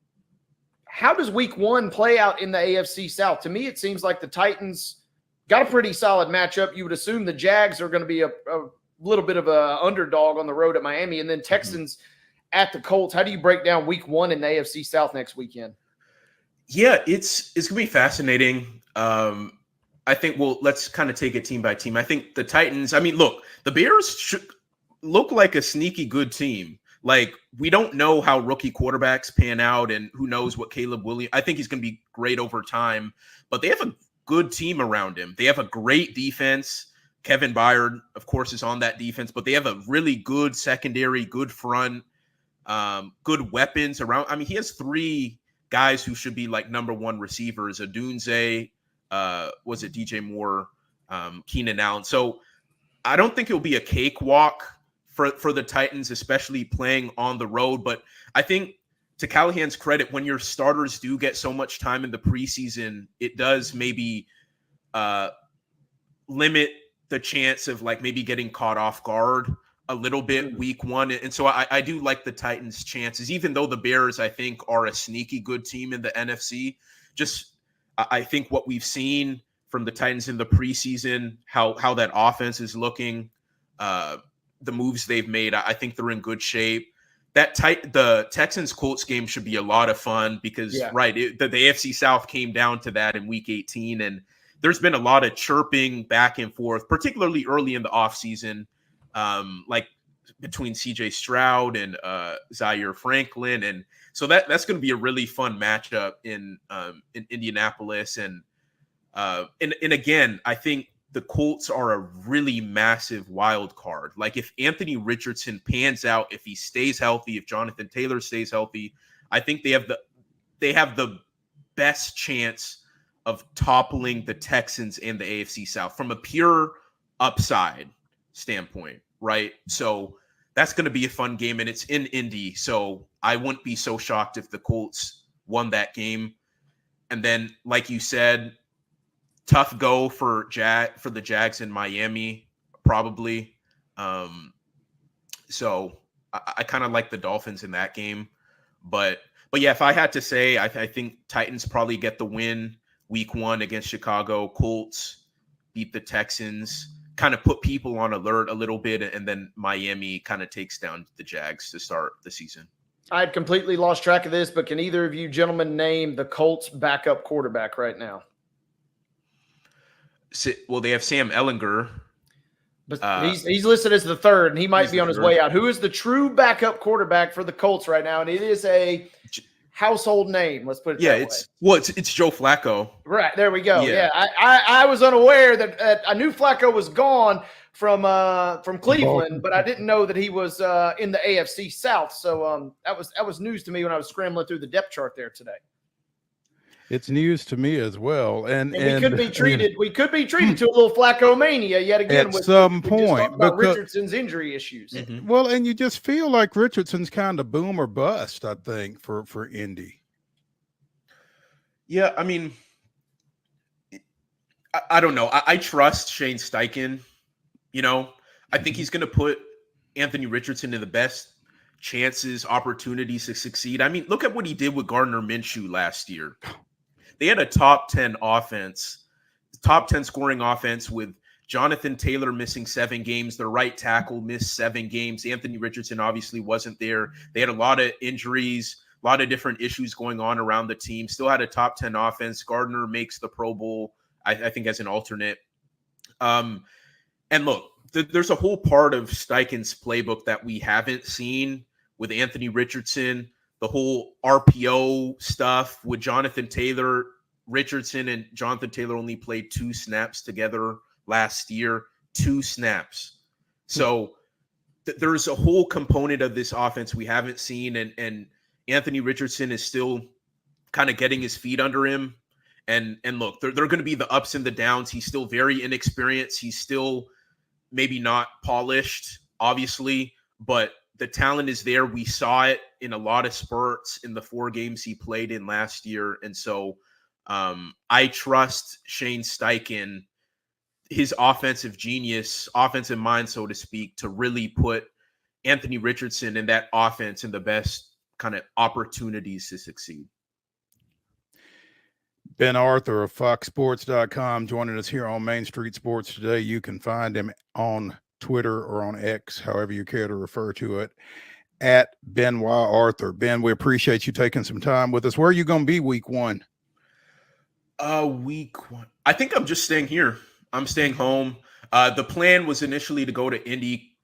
does week 1 play out in the AFC South? To me, it seems like the Titans got a pretty solid matchup. You would assume the Jags are going to be a little bit of a underdog on the road at Miami, and then Texans at the Colts. How do you break down week 1 in the AFC South next weekend? Yeah, it's going to be fascinating. I think, let's kind of take it team by team. I think the Titans, look, the Bears should look like a sneaky good team. Like, we don't know how rookie quarterbacks pan out, and who knows what Caleb Williams, I think he's going to be great over time, but they have a good team around him. They have a great defense. Kevin Byard, of course, is on that defense, but they have a really good secondary, good front, good weapons around. He has 3 guys who should be like number 1 receivers: Odunze, was it DJ Moore, Keenan Allen. So I don't think it'll be a cakewalk for the Titans, especially playing on the road. But I think, to Callahan's credit, when your starters do get so much time in the preseason, it does maybe limit the chance of maybe getting caught off guard a little bit week 1. And so I do like the Titans' chances, even though the Bears, I think, are a sneaky good team in the NFC. I think what we've seen from the Titans in the preseason, how that offense is looking, the moves they've made, I think they're in good shape. the Texans Colts game should be a lot of fun because the AFC South came down to that in week 18, and there's been a lot of chirping back and forth, particularly early in the offseason, like between CJ Stroud and Zaire Franklin. And so that's going to be a really fun matchup in Indianapolis. And again, I think the Colts are a really massive wild card. Like if Anthony Richardson pans out, if he stays healthy, if Jonathan Taylor stays healthy, I think they have the best chance of toppling the Texans and the AFC South from a pure upside standpoint, right? So that's going to be a fun game, and it's in Indy, so I wouldn't be so shocked if the Colts won that game. And then, like you said, tough go for the Jags in Miami, probably. So I kind of like the Dolphins in that game, but yeah, if I had to say, I think Titans probably get the win week 1 against Chicago. Colts beat the Texans, kind of put people on alert a little bit, and then Miami kind of takes down the Jags to start the season. I had completely lost track of this, but can either of you gentlemen name the Colts backup quarterback right now? Well, they have Sam Ehlinger. But he's listed as the third, and he might be on his way out. Who is the true backup quarterback for the Colts right now? And it is a household name. Let's put it that way. It's Joe Flacco. Right, there we go. Yeah, I was unaware that I knew Flacco was gone from Cleveland, but I didn't know that he was in the AFC South. So that was news to me when I was scrambling through the depth chart there today. It's news to me as well, and we could be treated. We could be treated to a little Flacco mania yet again at some point about Richardson's injury issues. Mm-hmm. Well, and you just feel like Richardson's kind of boom or bust, I think, for Indy. Yeah, I mean, I don't know. I trust Shane Steichen. I think he's going to put Anthony Richardson in the best chances, opportunities to succeed. I mean, look at what he did with Gardner Minshew last year. They had a top 10 offense, top 10 scoring offense with Jonathan Taylor missing 7 games. Their right tackle missed 7 games. Anthony Richardson obviously wasn't there. They had a lot of injuries, a lot of different issues going on around the team. Still had a top 10 offense. Gardner makes the Pro Bowl, I think, as an alternate. And look, there's a whole part of Steichen's playbook that we haven't seen with Anthony Richardson. The whole RPO stuff with Jonathan Taylor. Richardson and Jonathan Taylor only played 2 snaps together last year. 2 snaps. So there's a whole component of this offense we haven't seen, and Anthony Richardson is still kind of getting his feet under him. And look, they're going to be the ups and the downs. He's still very inexperienced. He's still maybe not polished, obviously, but the talent is there. We saw it in a lot of spurts in the 4 games he played in last year. And so I trust Shane Steichen, his offensive genius, offensive mind, so to speak, to really put Anthony Richardson in that offense in the best kind of opportunities to succeed. Ben Arthur of FoxSports.com joining us here on Main Street Sports today. You can find him on Twitter or on X, however you care to refer to it, at Ben Y. Arthur. Ben, we appreciate you taking some time with us. Where are you going to be week 1? Week 1. I think I'm just staying here. I'm staying home. The plan was initially to go to Indy,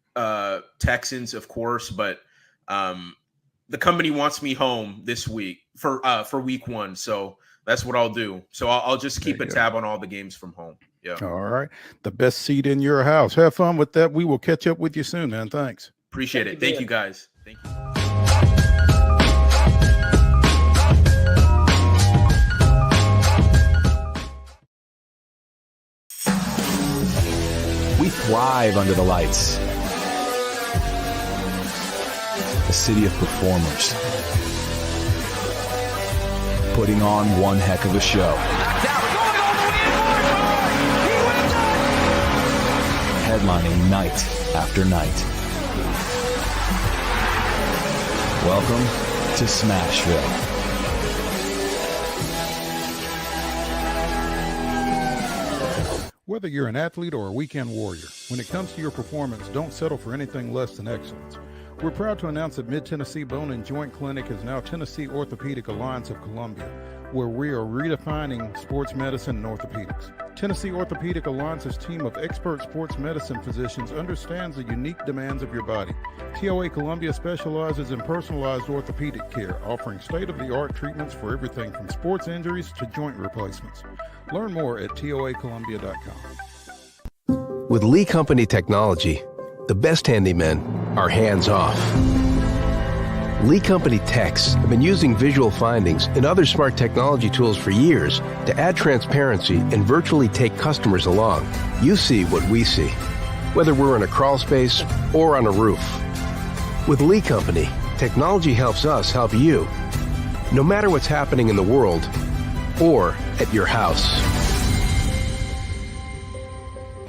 Texans, of course, but the company wants me home this week for week 1. So that's what I'll do. So I'll just keep a tab on all the games from home. Yeah. All right. The best seat in your house. Have fun with that. We will catch up with you soon, man. Thanks. Appreciate it. Thank you, guys. Thank you. We thrive under the lights. A city of performers. Putting on one heck of a show. Headlining night after night. Welcome to Smashville. Whether you're an athlete or a weekend warrior, when it comes to your performance, don't settle for anything less than excellence. We're proud to announce that Mid-Tennessee Bone and Joint Clinic is now Tennessee Orthopedic Alliance of Columbia, where we are redefining sports medicine and orthopedics. Tennessee Orthopedic Alliance's team of expert sports medicine physicians understands the unique demands of your body. TOA Columbia specializes in personalized orthopedic care, offering state-of-the-art treatments for everything from sports injuries to joint replacements. Learn more at toacolumbia.com. With Lee Company technology, the best handymen are hands-off. Lee Company techs have been using visual findings and other smart technology tools for years to add transparency and virtually take customers along. You see what we see, whether we're in a crawl space or on a roof. With Lee Company, technology helps us help you, no matter what's happening in the world or at your house.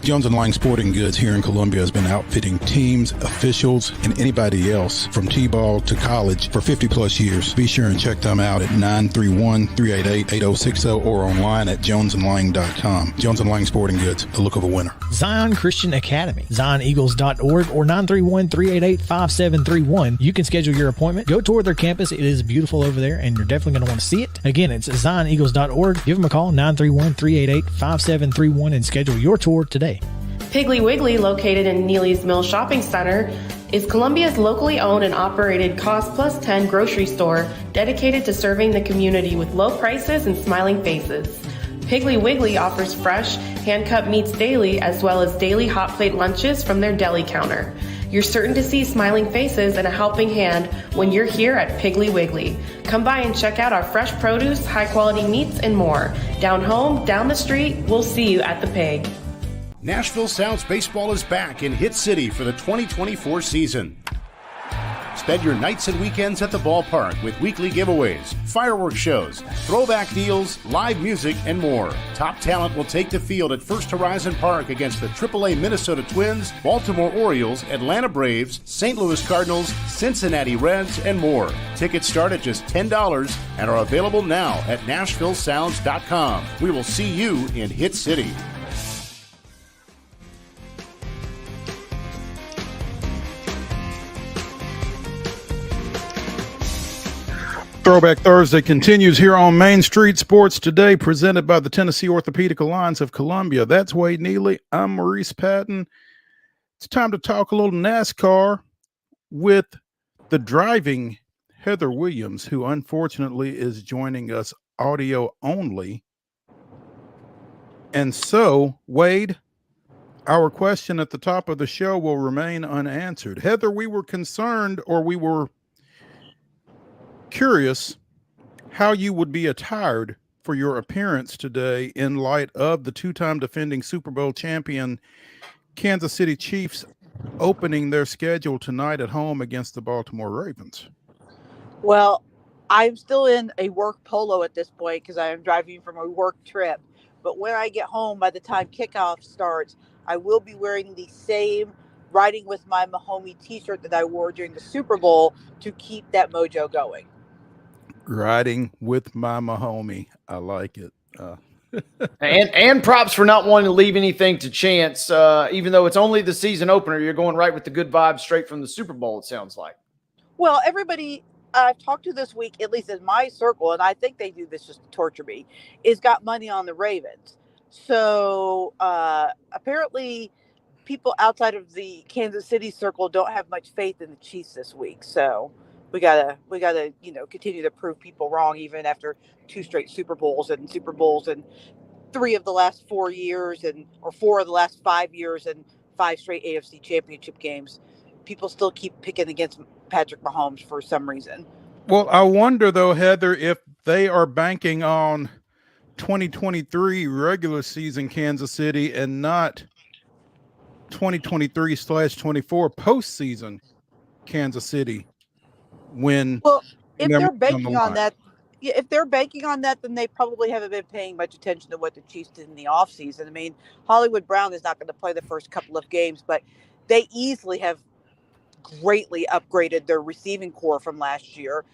Jones & Lang Sporting Goods here in Columbia has been outfitting teams, officials, and anybody else from T-ball to college for 50-plus years. Be sure and check them out at 931-388-8060 or online at jonesandlang.com. Jones & Lang Sporting Goods, the look of a winner. Zion Christian Academy, zioneagles.org or 931-388-5731. You can schedule your appointment. Go tour their campus. It is beautiful over there, and you're definitely going to want to see it. Again, it's zioneagles.org. Give them a call, 931-388-5731, and schedule your tour today. Piggly Wiggly, located in Neely's Mill Shopping Center, is Columbia's locally owned and operated Cost Plus 10 grocery store dedicated to serving the community with low prices and smiling faces. Piggly Wiggly offers fresh, hand-cut meats daily, as well as daily hot plate lunches from their deli counter. You're certain to see smiling faces and a helping hand when you're here at Piggly Wiggly. Come by and check out our fresh produce, high-quality meats, and more. Down home, down the street, we'll see you at the Pig. Nashville Sounds Baseball is back in Hit City for the 2024 season. Spend your nights and weekends at the ballpark with weekly giveaways, fireworks shows, throwback deals, live music, and more. Top talent will take the field at First Horizon Park against the AAA Minnesota Twins, Baltimore Orioles, Atlanta Braves, St. Louis Cardinals, Cincinnati Reds, and more. Tickets start at just $10 and are available now at NashvilleSounds.com. We will see you in Hit City. Throwback Thursday continues here on Main Street Sports Today, presented by the Tennessee Orthopedic Alliance of Columbia. That's Wade Neely. I'm Maurice Patton. It's time to talk a little NASCAR with the driving Heather Williams, who unfortunately is joining us audio only. And so, Wade, our question at the top of the show will remain unanswered. Heather, we were concerned, or we were curious how you would be attired for your appearance today in light of the two-time defending Super Bowl champion Kansas City Chiefs opening their schedule tonight at home against the Baltimore Ravens. Well, I'm still in a work polo at this point because I am driving from a work trip. But when I get home, by the time kickoff starts, I will be wearing the same Riding with My Mahomie t-shirt that I wore during the Super Bowl to keep that mojo going. Riding with my Mahomie. I like it. And props for not wanting to leave anything to chance. Even though it's only the season opener, you're going right with the good vibes straight from the Super Bowl, it sounds like. Well, everybody I've talked to this week, at least in my circle, and I think they do this just to torture me, is got money on the Ravens. So apparently people outside of the Kansas City circle don't have much faith in the Chiefs this week. So we gotta, continue to prove people wrong, even after two straight Super Bowls and 3 of the last 4 years or 4 of the last 5 years and 5 straight AFC championship games. People still keep picking against Patrick Mahomes for some reason. Well, I wonder though, Heather, if they are banking on 2023 regular season Kansas City and not 2023/24 postseason Kansas City. If they're banking on that, then they probably haven't been paying much attention to what the Chiefs did in the offseason. I mean, Hollywood Brown is not going to play the first couple of games, but they easily have greatly upgraded their receiving core from last year.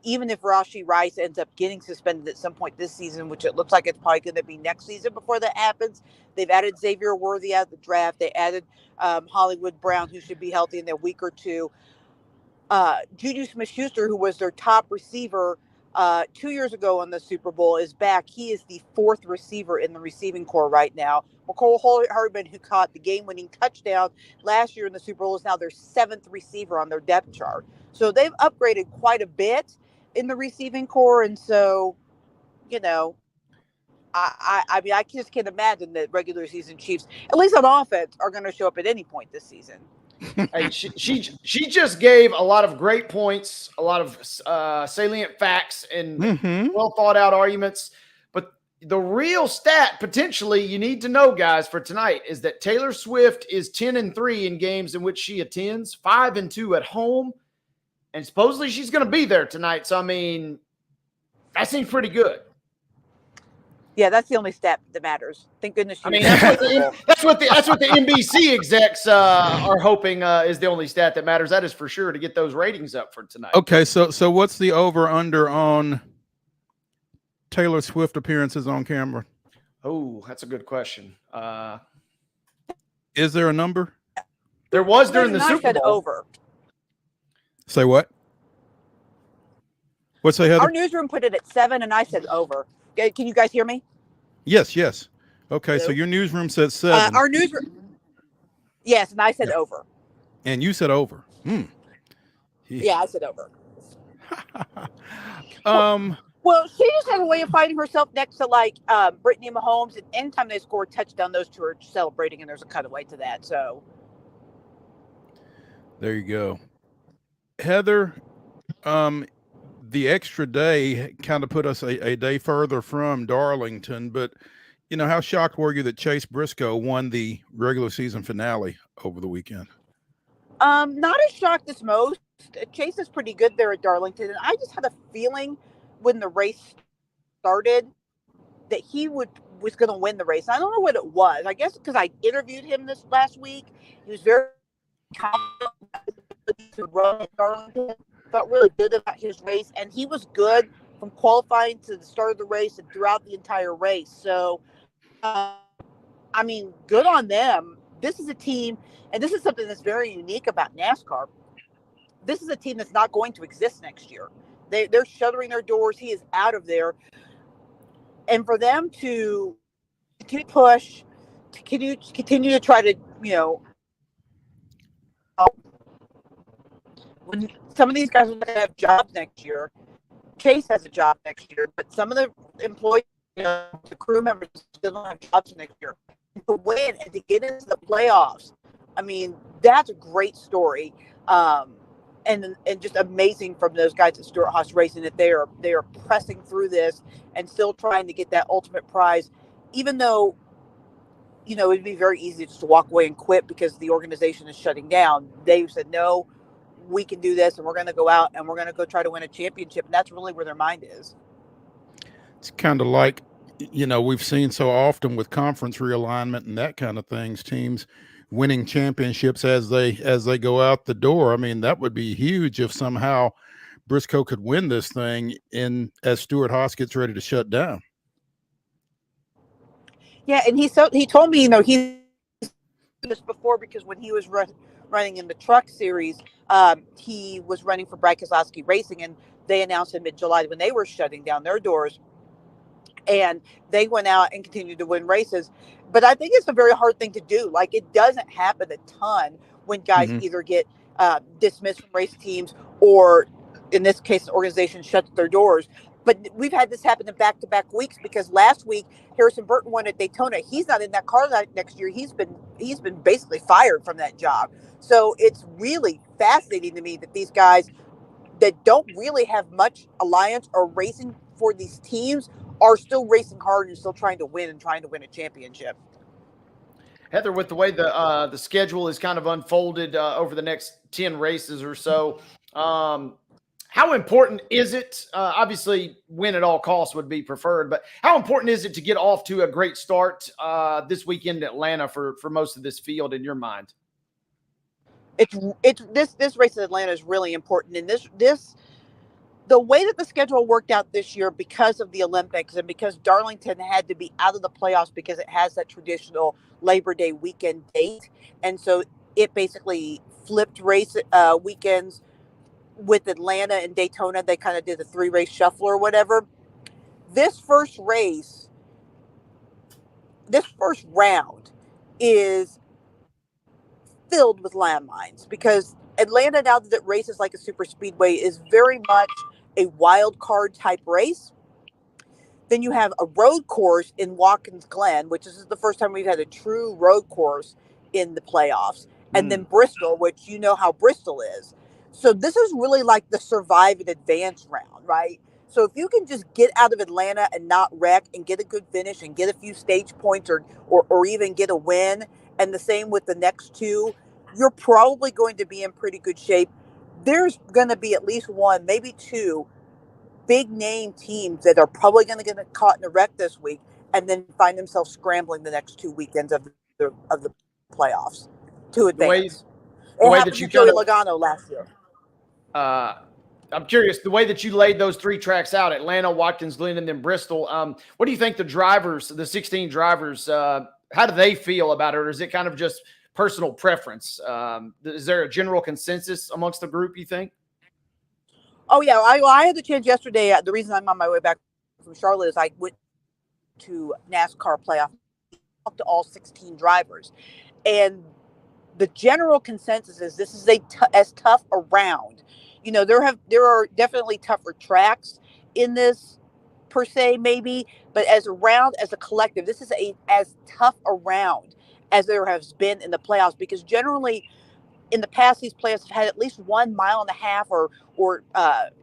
even if Rashi Rice ends up getting suspended at some point this season, which it looks like it's probably going to be next season before that happens, they've added Xavier Worthy out of the draft. They added Hollywood Brown, who should be healthy in a week or two. Juju Smith-Schuster, who was their top receiver 2 years ago on the Super Bowl, is back. He is the fourth receiver in the receiving corps right now. McCole Hardman, who caught the game-winning touchdown last year in the Super Bowl, is now their seventh receiver on their depth chart. So they've upgraded quite a bit in the receiving corps, and so, you know, I mean, I just can't imagine that regular season Chiefs, at least on offense, are going to show up at any point this season. Hey, she just gave a lot of great points, a lot of salient facts, and well thought out arguments. But the real stat potentially you need to know, guys, for tonight is that Taylor Swift is 10-3 in games in which she attends, 5-2 at home, and supposedly she's going to be there tonight. So I mean, that seems pretty good. Yeah, that's the only stat that matters. Thank goodness. I mean, that's what the NBC execs are hoping is the only stat that matters. That is for sure, to get those ratings up for tonight. Okay, so what's the over under on Taylor Swift appearances on camera? Oh, that's a good question. Is there a number? There was during the Super Bowl. Over. Say what? What's that, Heather? Our newsroom put it at 7, and I said over. Can you guys hear me? Yes. Okay, Hello? so your newsroom said 7. Our newsroom. Yes, and I said over. And you said over. Yeah, I said over. Well, she just has a way of finding herself next to like Brittany Mahomes, and anytime they score a touchdown, those two are celebrating, and there's a cutaway to that. So there you go, Heather. The extra day kind of put us a day further from Darlington, but you know, how shocked were you that Chase Briscoe won the regular season finale over the weekend? Not as shocked as most. Chase is pretty good there at Darlington, and I just had a feeling when the race started that he was going to win the race. I don't know what it was. I guess because I interviewed him this last week. He was very confident to run at Darlington. Felt really good about his race, and he was good from qualifying to the start of the race and throughout the entire race. So, I mean, good on them. This is a team, and this is something that's very unique about NASCAR. This is a team that's not going to exist next year. They're shuttering their doors. He is out of there. And for them to push, to continue to try to, you know, when some of these guys are going to have jobs next year. Chase has a job next year, but some of the employees, you know, the crew members still don't have jobs next year. To win and to get into the playoffs, I mean, that's a great story, and just amazing from those guys at Stewart Haas Racing that they are pressing through this and still trying to get that ultimate prize, even though, you know, it'd be very easy just to walk away and quit because the organization is shutting down. They said no. We can do this, and we're going to go out and we're going to go try to win a championship. And that's really where their mind is. It's kind of like, you know, we've seen so often with conference realignment and that kind of things, teams winning championships as they go out the door. I mean, that would be huge if somehow Briscoe could win this thing as Stewart Haas gets ready to shut down. Yeah. And he told me, you know, he's this before because when he was running in the truck series, he was running for Brad Keselowski Racing, and they announced in mid-July when they were shutting down their doors, and they went out and continued to win races. But I think it's a very hard thing to do. Like, it doesn't happen a ton when guys either get dismissed from race teams or, in this case, the organization shuts their doors. But we've had this happen in back-to-back weeks because last week Harrison Burton won at Daytona. He's not in that car next year. He's been basically fired from that job. So it's really fascinating to me that these guys that don't really have much alliance or racing for these teams are still racing hard and still trying to win a championship. Heather, with the way the schedule is kind of unfolded over the next 10 races or so, how important is it? Obviously, win at all costs would be preferred, but how important is it to get off to a great start this weekend in Atlanta for most of this field in your mind? It's this race in Atlanta is really important, and this the way that the schedule worked out this year because of the Olympics and because Darlington had to be out of the playoffs because it has that traditional Labor Day weekend date. And so it basically flipped race weekends with Atlanta and Daytona. They kind of did a 3-race shuffle or whatever. This first round is filled with landmines because Atlanta, now that it races like a super speedway, is very much a wild card type race. Then you have a road course in Watkins Glen, which is the first time we've had a true road course in the playoffs. And then Bristol, which you know how Bristol is. So this is really like the survive and advance round, right? So if you can just get out of Atlanta and not wreck and get a good finish and get a few stage points or even get a win, and the same with the next two, you're probably going to be in pretty good shape. There's going to be at least one, maybe two big name teams that are probably going to get caught in a wreck this week and then find themselves scrambling the next 2 weekends of the playoffs to advance. The way happened that you to Joey kind of, Logano last year. I'm curious, the way that you laid those 3 tracks out, Atlanta, Watkins Glen, and then Bristol, what do you think the drivers, the 16 drivers, how do they feel about it? Or is it kind of just personal preference? Is there a general consensus amongst the group, you think? Oh, yeah. I had the chance yesterday. The reason I'm on my way back from Charlotte is I went to NASCAR playoff, talked to all 16 drivers. And the general consensus is this is as tough a round. You know, there are definitely tougher tracks in this per se, maybe, but as a round, as a collective, this is as tough a round as there has been in the playoffs, because generally in the past, these playoffs have had at least 1.5 miles or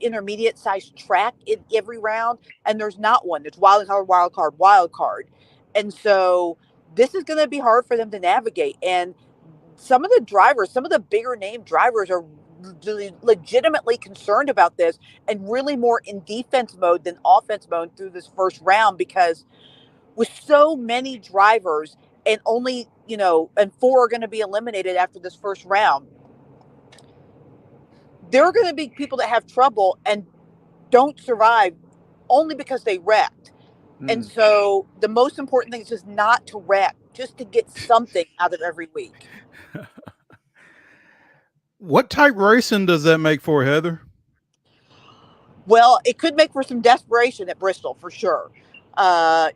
intermediate sized track in every round, and there's not one. It's wild card. And so this is going to be hard for them to navigate. And some of the bigger name drivers are legitimately concerned about this and really more in defense mode than offense mode through this first round, because with so many drivers and only, and 4 are going to be eliminated after this first round, there are going to be people that have trouble and don't survive only because they wrecked. And so the most important thing is just not to wreck, just to get something out of every week. What type racing does that make for, Heather? Well, it could make for some desperation at Bristol for sure. I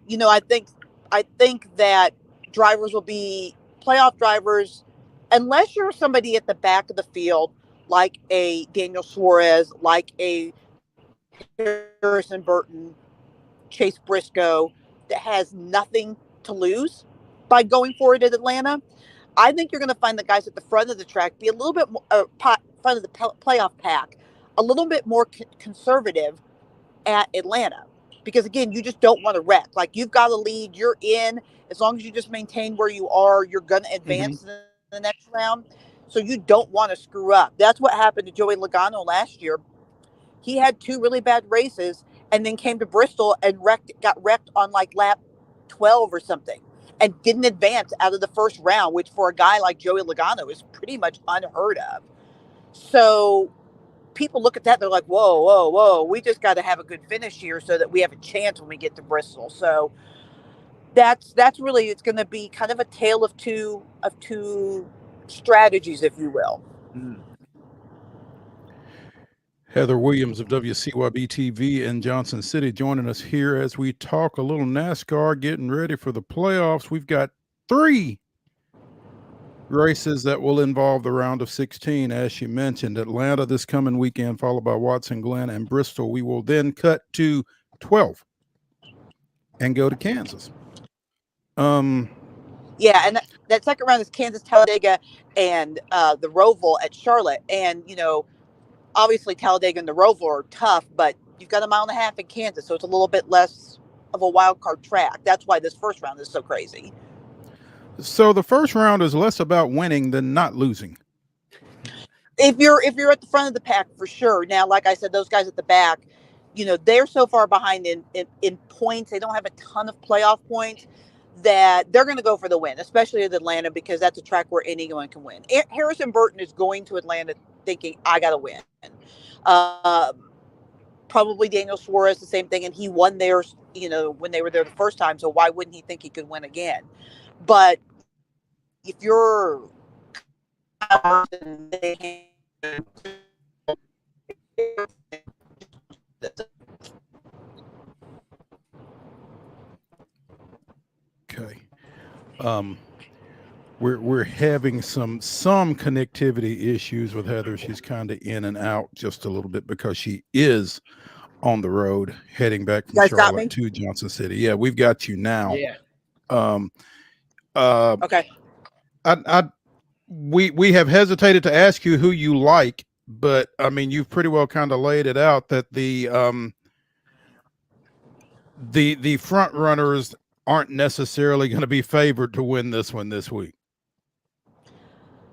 think that drivers will be playoff drivers, unless you're somebody at the back of the field, like a Daniel Suarez, like a Harrison Burton, Chase Briscoe, that has nothing to lose by going forward at Atlanta. I think you're going to find the guys at the front of the track be a little bit more, front of the playoff pack, a little bit more conservative at Atlanta, because again, you just don't want to wreck. Like, you've got a lead, you're in. As long as you just maintain where you are, you're going to advance in the next round. So you don't want to screw up. That's what happened to Joey Logano last year. He had 2 really bad races and then came to Bristol and got wrecked on like lap 12 or something, and didn't advance out of the first round, which for a guy like Joey Logano is pretty much unheard of. So people look at that, they're like, whoa, we just got to have a good finish here so that we have a chance when we get to Bristol. So that's really, it's going to be kind of a tale of two strategies, if you will. Heather Williams of WCYB TV in Johnson City joining us here as we talk a little NASCAR, getting ready for the playoffs. We've got 3 races that will involve the round of 16, as she mentioned. Atlanta this coming weekend, followed by Watson Glen and Bristol. We will then cut to 12 and go to Kansas. Yeah, and that second round is Kansas, Talladega, and the Roval at Charlotte. And, obviously Talladega and the Roval are tough, but you've got 1.5 miles in Kansas, so it's a little bit less of a wild card track. That's why this first round is so crazy. So the first round is less about winning than not losing. If you're at the front of the pack, for sure. Now, like I said, those guys at the back, they're so far behind in points. They don't have a ton of playoff points that they're going to go for the win, especially at Atlanta, because that's a track where anyone can win. Harrison Burton is going to Atlanta thinking, I got to win. Probably Daniel Suarez, the same thing, and he won theirs, when they were there the first time. So why wouldn't he think he could win again? But if you're okay. We're having some connectivity issues with Heather. She's kind of in and out just a little bit because she is on the road heading back from Charlotte to Johnson City. Yeah, we've got you now. Yeah. Okay. We have hesitated to ask you who you like, but I mean, you've pretty well kind of laid it out that the front runners aren't necessarily going to be favored to win this one this week.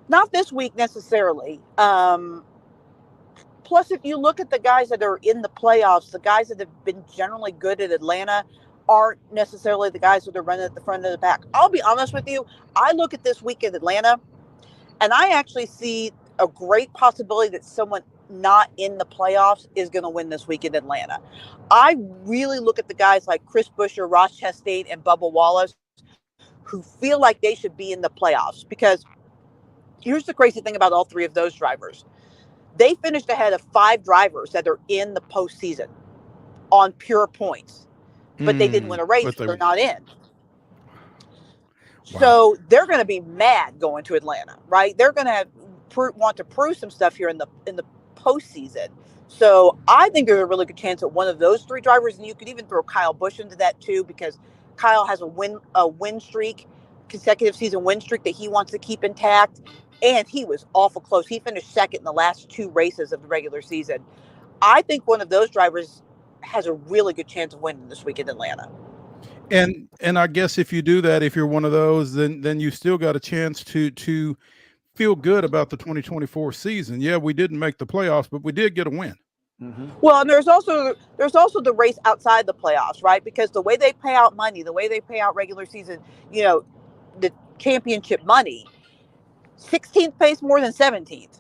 Not this week necessarily. Plus, if you look at the guys that are in the playoffs, the guys that have been generally good at Atlanta aren't necessarily the guys that are running at the front of the pack. I'll be honest with you. I look at this week in Atlanta, and I actually see a great possibility that someone not in the playoffs is going to win this week in Atlanta. I really look at the guys like Chris Buescher, Ross Chastain, and Bubba Wallace, who feel like they should be in the playoffs, because here's the crazy thing about all three of those drivers. They finished ahead of 5 drivers that are in the postseason on pure points, but they didn't win a race. They're not in. Wow. So they're going to be mad going to Atlanta, right? They're going to want to prove some stuff here in the postseason. So I think there's a really good chance that one of those 3 drivers, and you could even throw Kyle Busch into that too, because Kyle has a win streak, consecutive season win streak that he wants to keep intact. And he was awful close. He finished second in the last 2 races of the regular season. I think one of those drivers has a really good chance of winning this week in Atlanta. And I guess if you do that, if you're one of those, then you still got a chance to feel good about the 2024 season. Yeah, we didn't make the playoffs, but we did get a win. Mm-hmm. Well, and there's also the race outside the playoffs, right? Because the way they pay out money, the way they pay out regular season, the championship money, 16th pays more than 17th,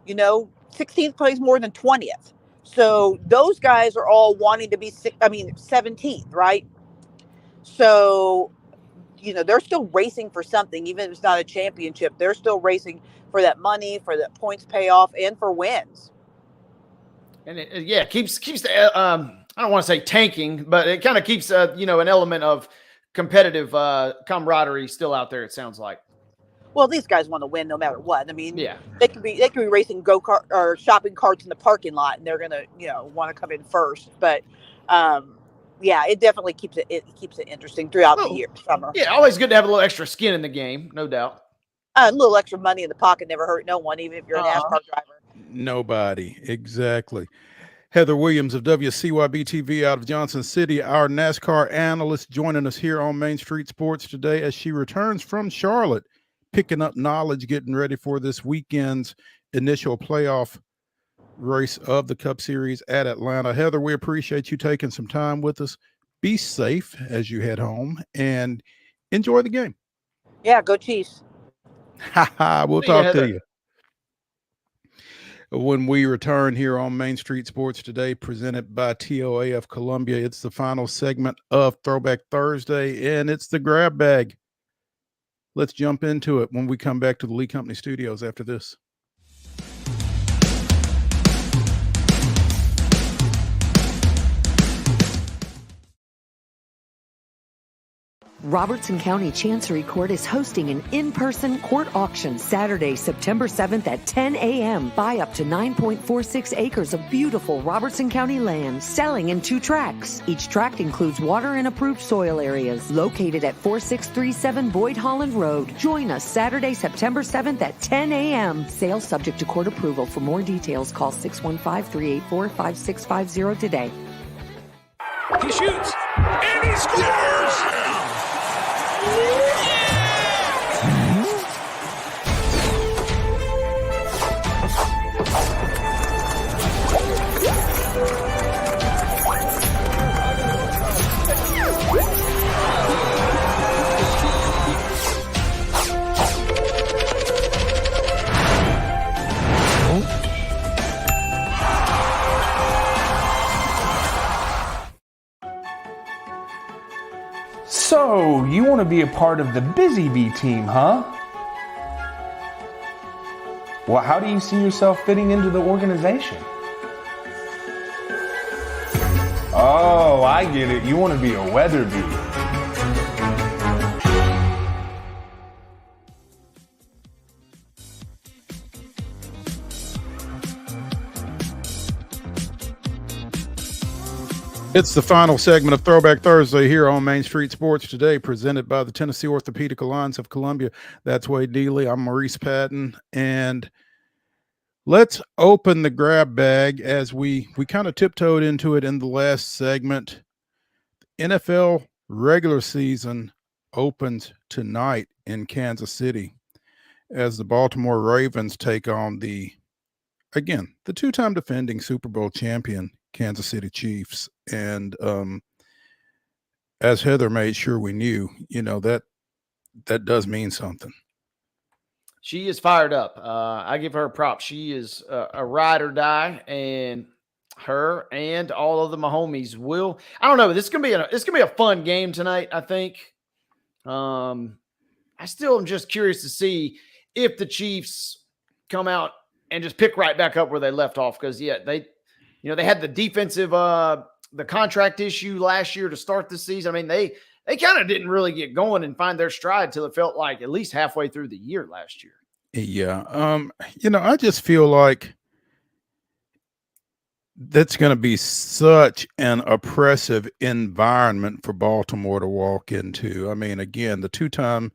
16th pays more than 20th. So those guys are all wanting to be 17th, right? So, they're still racing for something, even if it's not a championship. They're still racing for that money, for that points payoff, and for wins. And it keeps the, I don't want to say tanking, but it kind of keeps, an element of competitive camaraderie still out there, it sounds like. Well, these guys want to win no matter what. I mean, yeah, they could be racing go-kart or shopping carts in the parking lot, and they're gonna, want to come in first. But, yeah, it definitely keeps it interesting throughout the year, summer. Yeah, always good to have a little extra skin in the game, no doubt. A little extra money in the pocket never hurt no one, even if you're a NASCAR driver. Nobody, exactly. Heather Williams of WCYB TV out of Johnson City, our NASCAR analyst, joining us here on Main Street Sports today as she returns from Charlotte, picking up knowledge, getting ready for this weekend's initial playoff race of the Cup Series at Atlanta. Heather, we appreciate you taking some time with us. Be safe as you head home and enjoy the game. Yeah, go Chiefs. We'll talk to you when we return here on Main Street Sports today, presented by TOA of Columbia. It's the final segment of Throwback Thursday, and it's the grab bag. Let's jump into it when we come back to the Lee Company studios after this. Robertson County Chancery Court is hosting an in-person court auction Saturday, September 7th at 10 a.m. Buy up to 9.46 acres of beautiful Robertson County land, selling in 2 tracts. Each tract includes water and approved soil areas. Located at 4637 Boyd Holland Road. Join us Saturday, September 7th at 10 a.m. Sale subject to court approval. For more details, call 615-384-5650 today. He shoots, and he scores! So, you want to be a part of the Busy Bee team, huh? Well, how do you see yourself fitting into the organization? Oh, I get it. You want to be a weather bee. It's the final segment of Throwback Thursday here on Main Street Sports Today, presented by the Tennessee Orthopedic Alliance of Columbia. That's Wade Dealey. I'm Maurice Patton, and let's open the grab bag as we kind of tiptoed into it in the last segment. NFL regular season opens tonight in Kansas City as the Baltimore Ravens take on the two-time defending Super Bowl champion Kansas City Chiefs. And as Heather made sure we knew, that does mean something. She is fired up. I give her props. She is a ride or die, and her and all of the Mahomies will. I don't know. This is gonna be a fun game tonight, I think. I still am just curious to see if the Chiefs come out and just pick right back up where they left off, because they had the defensive the contract issue last year to start the season. I mean, they kind of didn't really get going and find their stride till it felt like at least halfway through the year last year. Yeah. I just feel like that's going to be such an oppressive environment for Baltimore to walk into. I mean, again, the two-time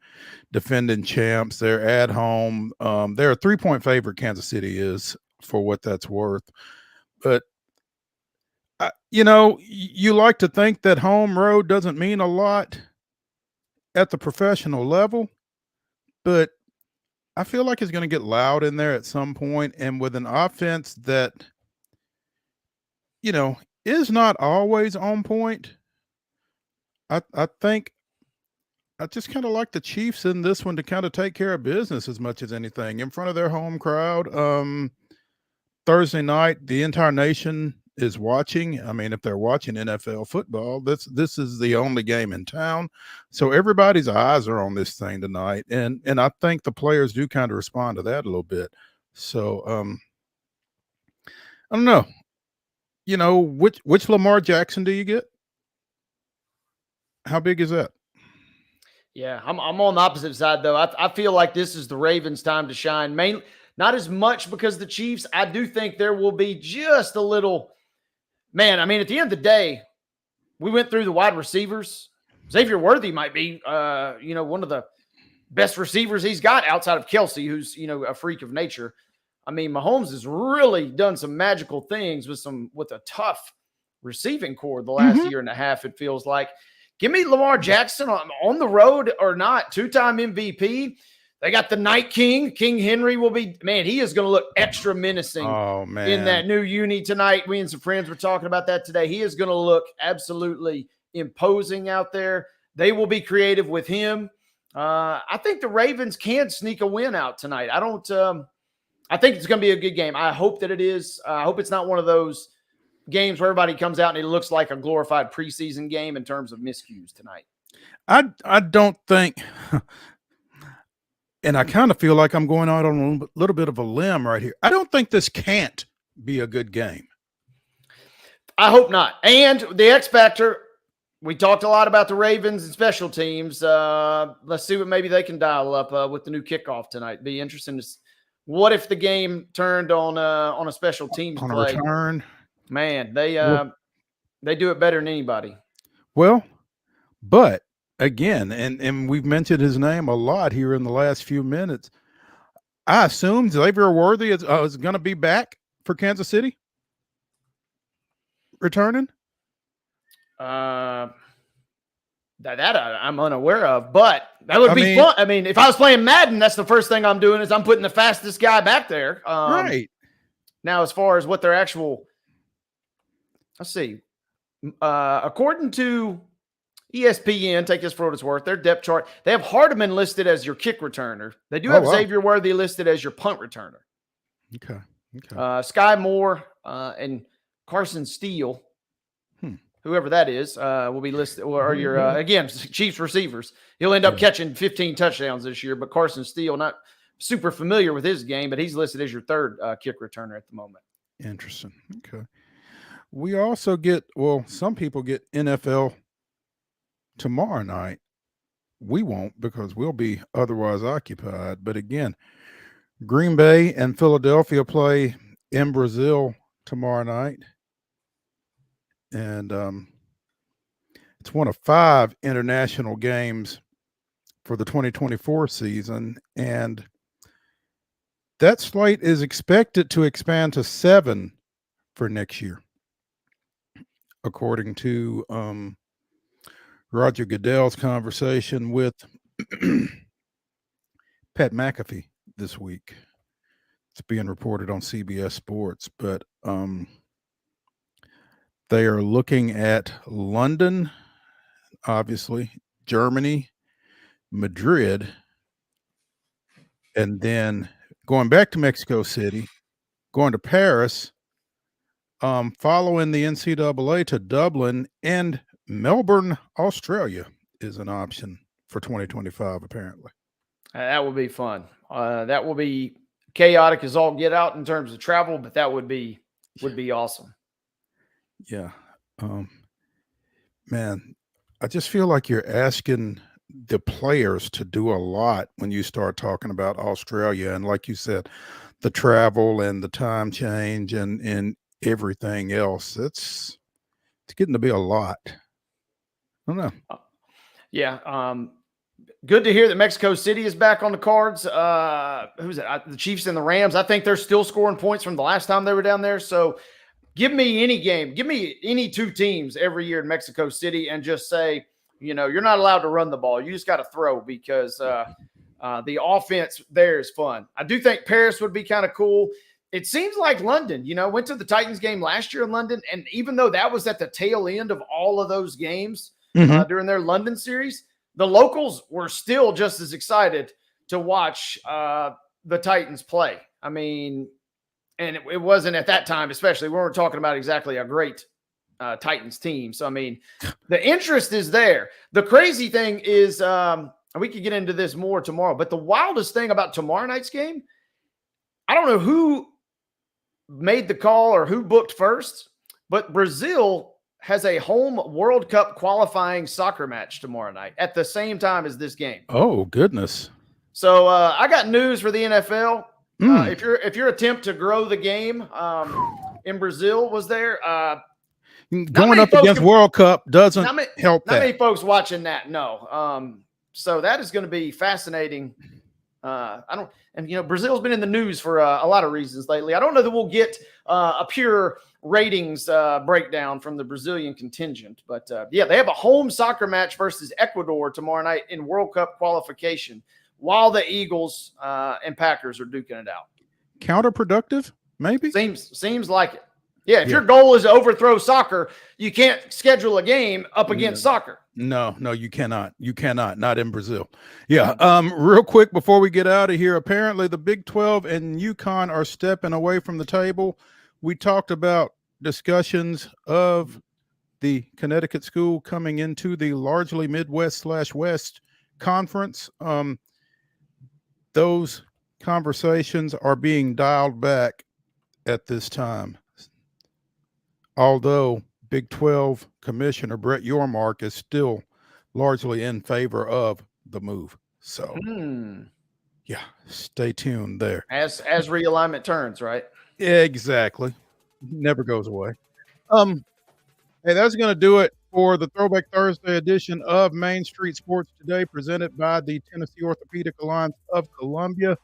defending champs, they're at home. They're a 3-point favorite, Kansas City is, for what that's worth. But, you like to think that home road doesn't mean a lot at the professional level, but I feel like it's going to get loud in there at some point. And with an offense that, is not always on point, I think I just kind of like the Chiefs in this one to kind of take care of business as much as anything in front of their home crowd. Thursday night, the entire nation is watching. I mean, if they're watching NFL football, this is the only game in town. So everybody's eyes are on this thing tonight. And I think the players do kind of respond to that a little bit. So I don't know. Which Lamar Jackson do you get? How big is that? Yeah, I'm on the opposite side, though. I feel like this is the Ravens' time to shine. Mainly, not as much because the Chiefs. I do think there will be just a little. Man, I mean, at the end of the day, we went through the wide receivers. Xavier Worthy might be, one of the best receivers he's got outside of Kelsey, who's, a freak of nature. I mean, Mahomes has really done some magical things with a tough receiving core the last year and a half, it feels like. Give me Lamar Jackson on the road or not. Two-time MVP. They got the Night King. King Henry will be, man, he is going to look extra menacing in that new uni tonight. We and some friends were talking about that today. He is going to look absolutely imposing out there. They will be creative with him. I think the Ravens can sneak a win out tonight. I think it's going to be a good game. I hope that it is. I hope it's not one of those games where everybody comes out and it looks like a glorified preseason game in terms of miscues tonight. I don't think, and I kind of feel like I'm going out on a little bit of a limb right here. I don't think this can't be a good game. I hope not. And the X factor, we talked a lot about the Ravens and special teams. Let's see what maybe they can dial up with the new kickoff tonight. Be interesting to see. What if the game turned on a special teams on play? A return? Man, they do it better than anybody. Well, but again, and we've mentioned his name a lot here in the last few minutes. I assume Xavier Worthy is going to be back for Kansas City, returning. That I'm unaware of, but that would be fun. I mean, if I was playing Madden, that's the first thing I'm doing is I'm putting the fastest guy back there. Right. Now, as far as what their actual, let's see, according to ESPN, take this for what it's worth, their depth chart, they have Hardeman listed as your kick returner. They do have Xavier Worthy listed as your punt returner. Okay. Sky Moore and Carson Steele whoever that is, will be listed, or your again Chiefs receivers. He'll end up catching 15 touchdowns this year. But Carson Steele, not super familiar with his game, but he's listed as your third kick returner at the moment. Interesting. Okay. We also get, well, some people get NFL tomorrow night. We won't because we'll be otherwise occupied. But again, Green Bay and Philadelphia play in Brazil tomorrow night. And it's one of 5 international games for the 2024 season. And that slate is expected to expand to 7 for next year, according to Roger Goodell's conversation with Pat McAfee this week. It's being reported on CBS Sports, but they are looking at London, obviously, Germany, Madrid, and then going back to Mexico City, going to Paris, following the NCAA to Dublin, and Melbourne, Australia is an option for 2025, apparently. That would be fun. That will be chaotic as all get out in terms of travel, but that would be awesome. Yeah. Man, I just feel like you're asking the players to do a lot when you start talking about Australia. And like you said, the travel and the time change and everything else, it's getting to be a lot. I don't know. Yeah. Good to hear that Mexico City is back on the cards. Who's it? The Chiefs and the Rams. I think they're still scoring points from the last time they were down there. So give me any game. Give me any 2 teams every year in Mexico City and just say, you're not allowed to run the ball. You just got to throw because the offense there is fun. I do think Paris would be kind of cool. It seems like London, went to the Titans game last year in London. And even though that was at the tail end of all of those games during their London series, the locals were still just as excited to watch the Titans play. I mean, and it wasn't at that time, especially we weren't talking about exactly a great Titans team. So, I mean, the interest is there. The crazy thing is, we could get into this more tomorrow, but the wildest thing about tomorrow night's game, I don't know who made the call or who booked first, but Brazil has a home World Cup qualifying soccer match tomorrow night at the same time as this game. Oh, goodness. So I got news for the NFL. If your attempt to grow the game in Brazil was there, going up against World Cup doesn't help that. Not many folks watching that, no. So that is going to be fascinating. Brazil's been in the news for a lot of reasons lately. I don't know that we'll get a pure ratings breakdown from the Brazilian contingent, but they have a home soccer match versus Ecuador tomorrow night in World Cup qualification while the Eagles and Packers are duking it out. Counterproductive, maybe? Seems like it. Yeah, if your goal is to overthrow soccer, you can't schedule a game up against soccer. No, you cannot. You cannot. Not in Brazil. Yeah. Real quick before we get out of here, apparently the Big 12 and UConn are stepping away from the table. We talked about discussions of the Connecticut school coming into the largely Midwest/West conference. Those conversations are being dialed back at this time. Although Big 12 Commissioner Brett Yormark is still largely in favor of the move. So, yeah, stay tuned there. As realignment turns, right? Exactly. Never goes away. Hey, that's going to do it for the Throwback Thursday edition of Main Street Sports Today, presented by the Tennessee Orthopedic Alliance of Columbia.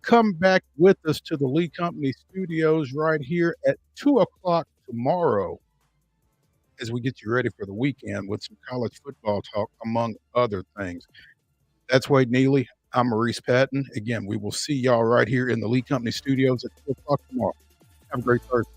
Come back with us to the Lee Company studios right here at 2 o'clock tomorrow as we get you ready for the weekend with some college football talk, among other things. That's Wade Neely. I'm Maurice Patton. Again, we will see y'all right here in the Lee Company studios at 2 o'clock tomorrow. Have a great Thursday.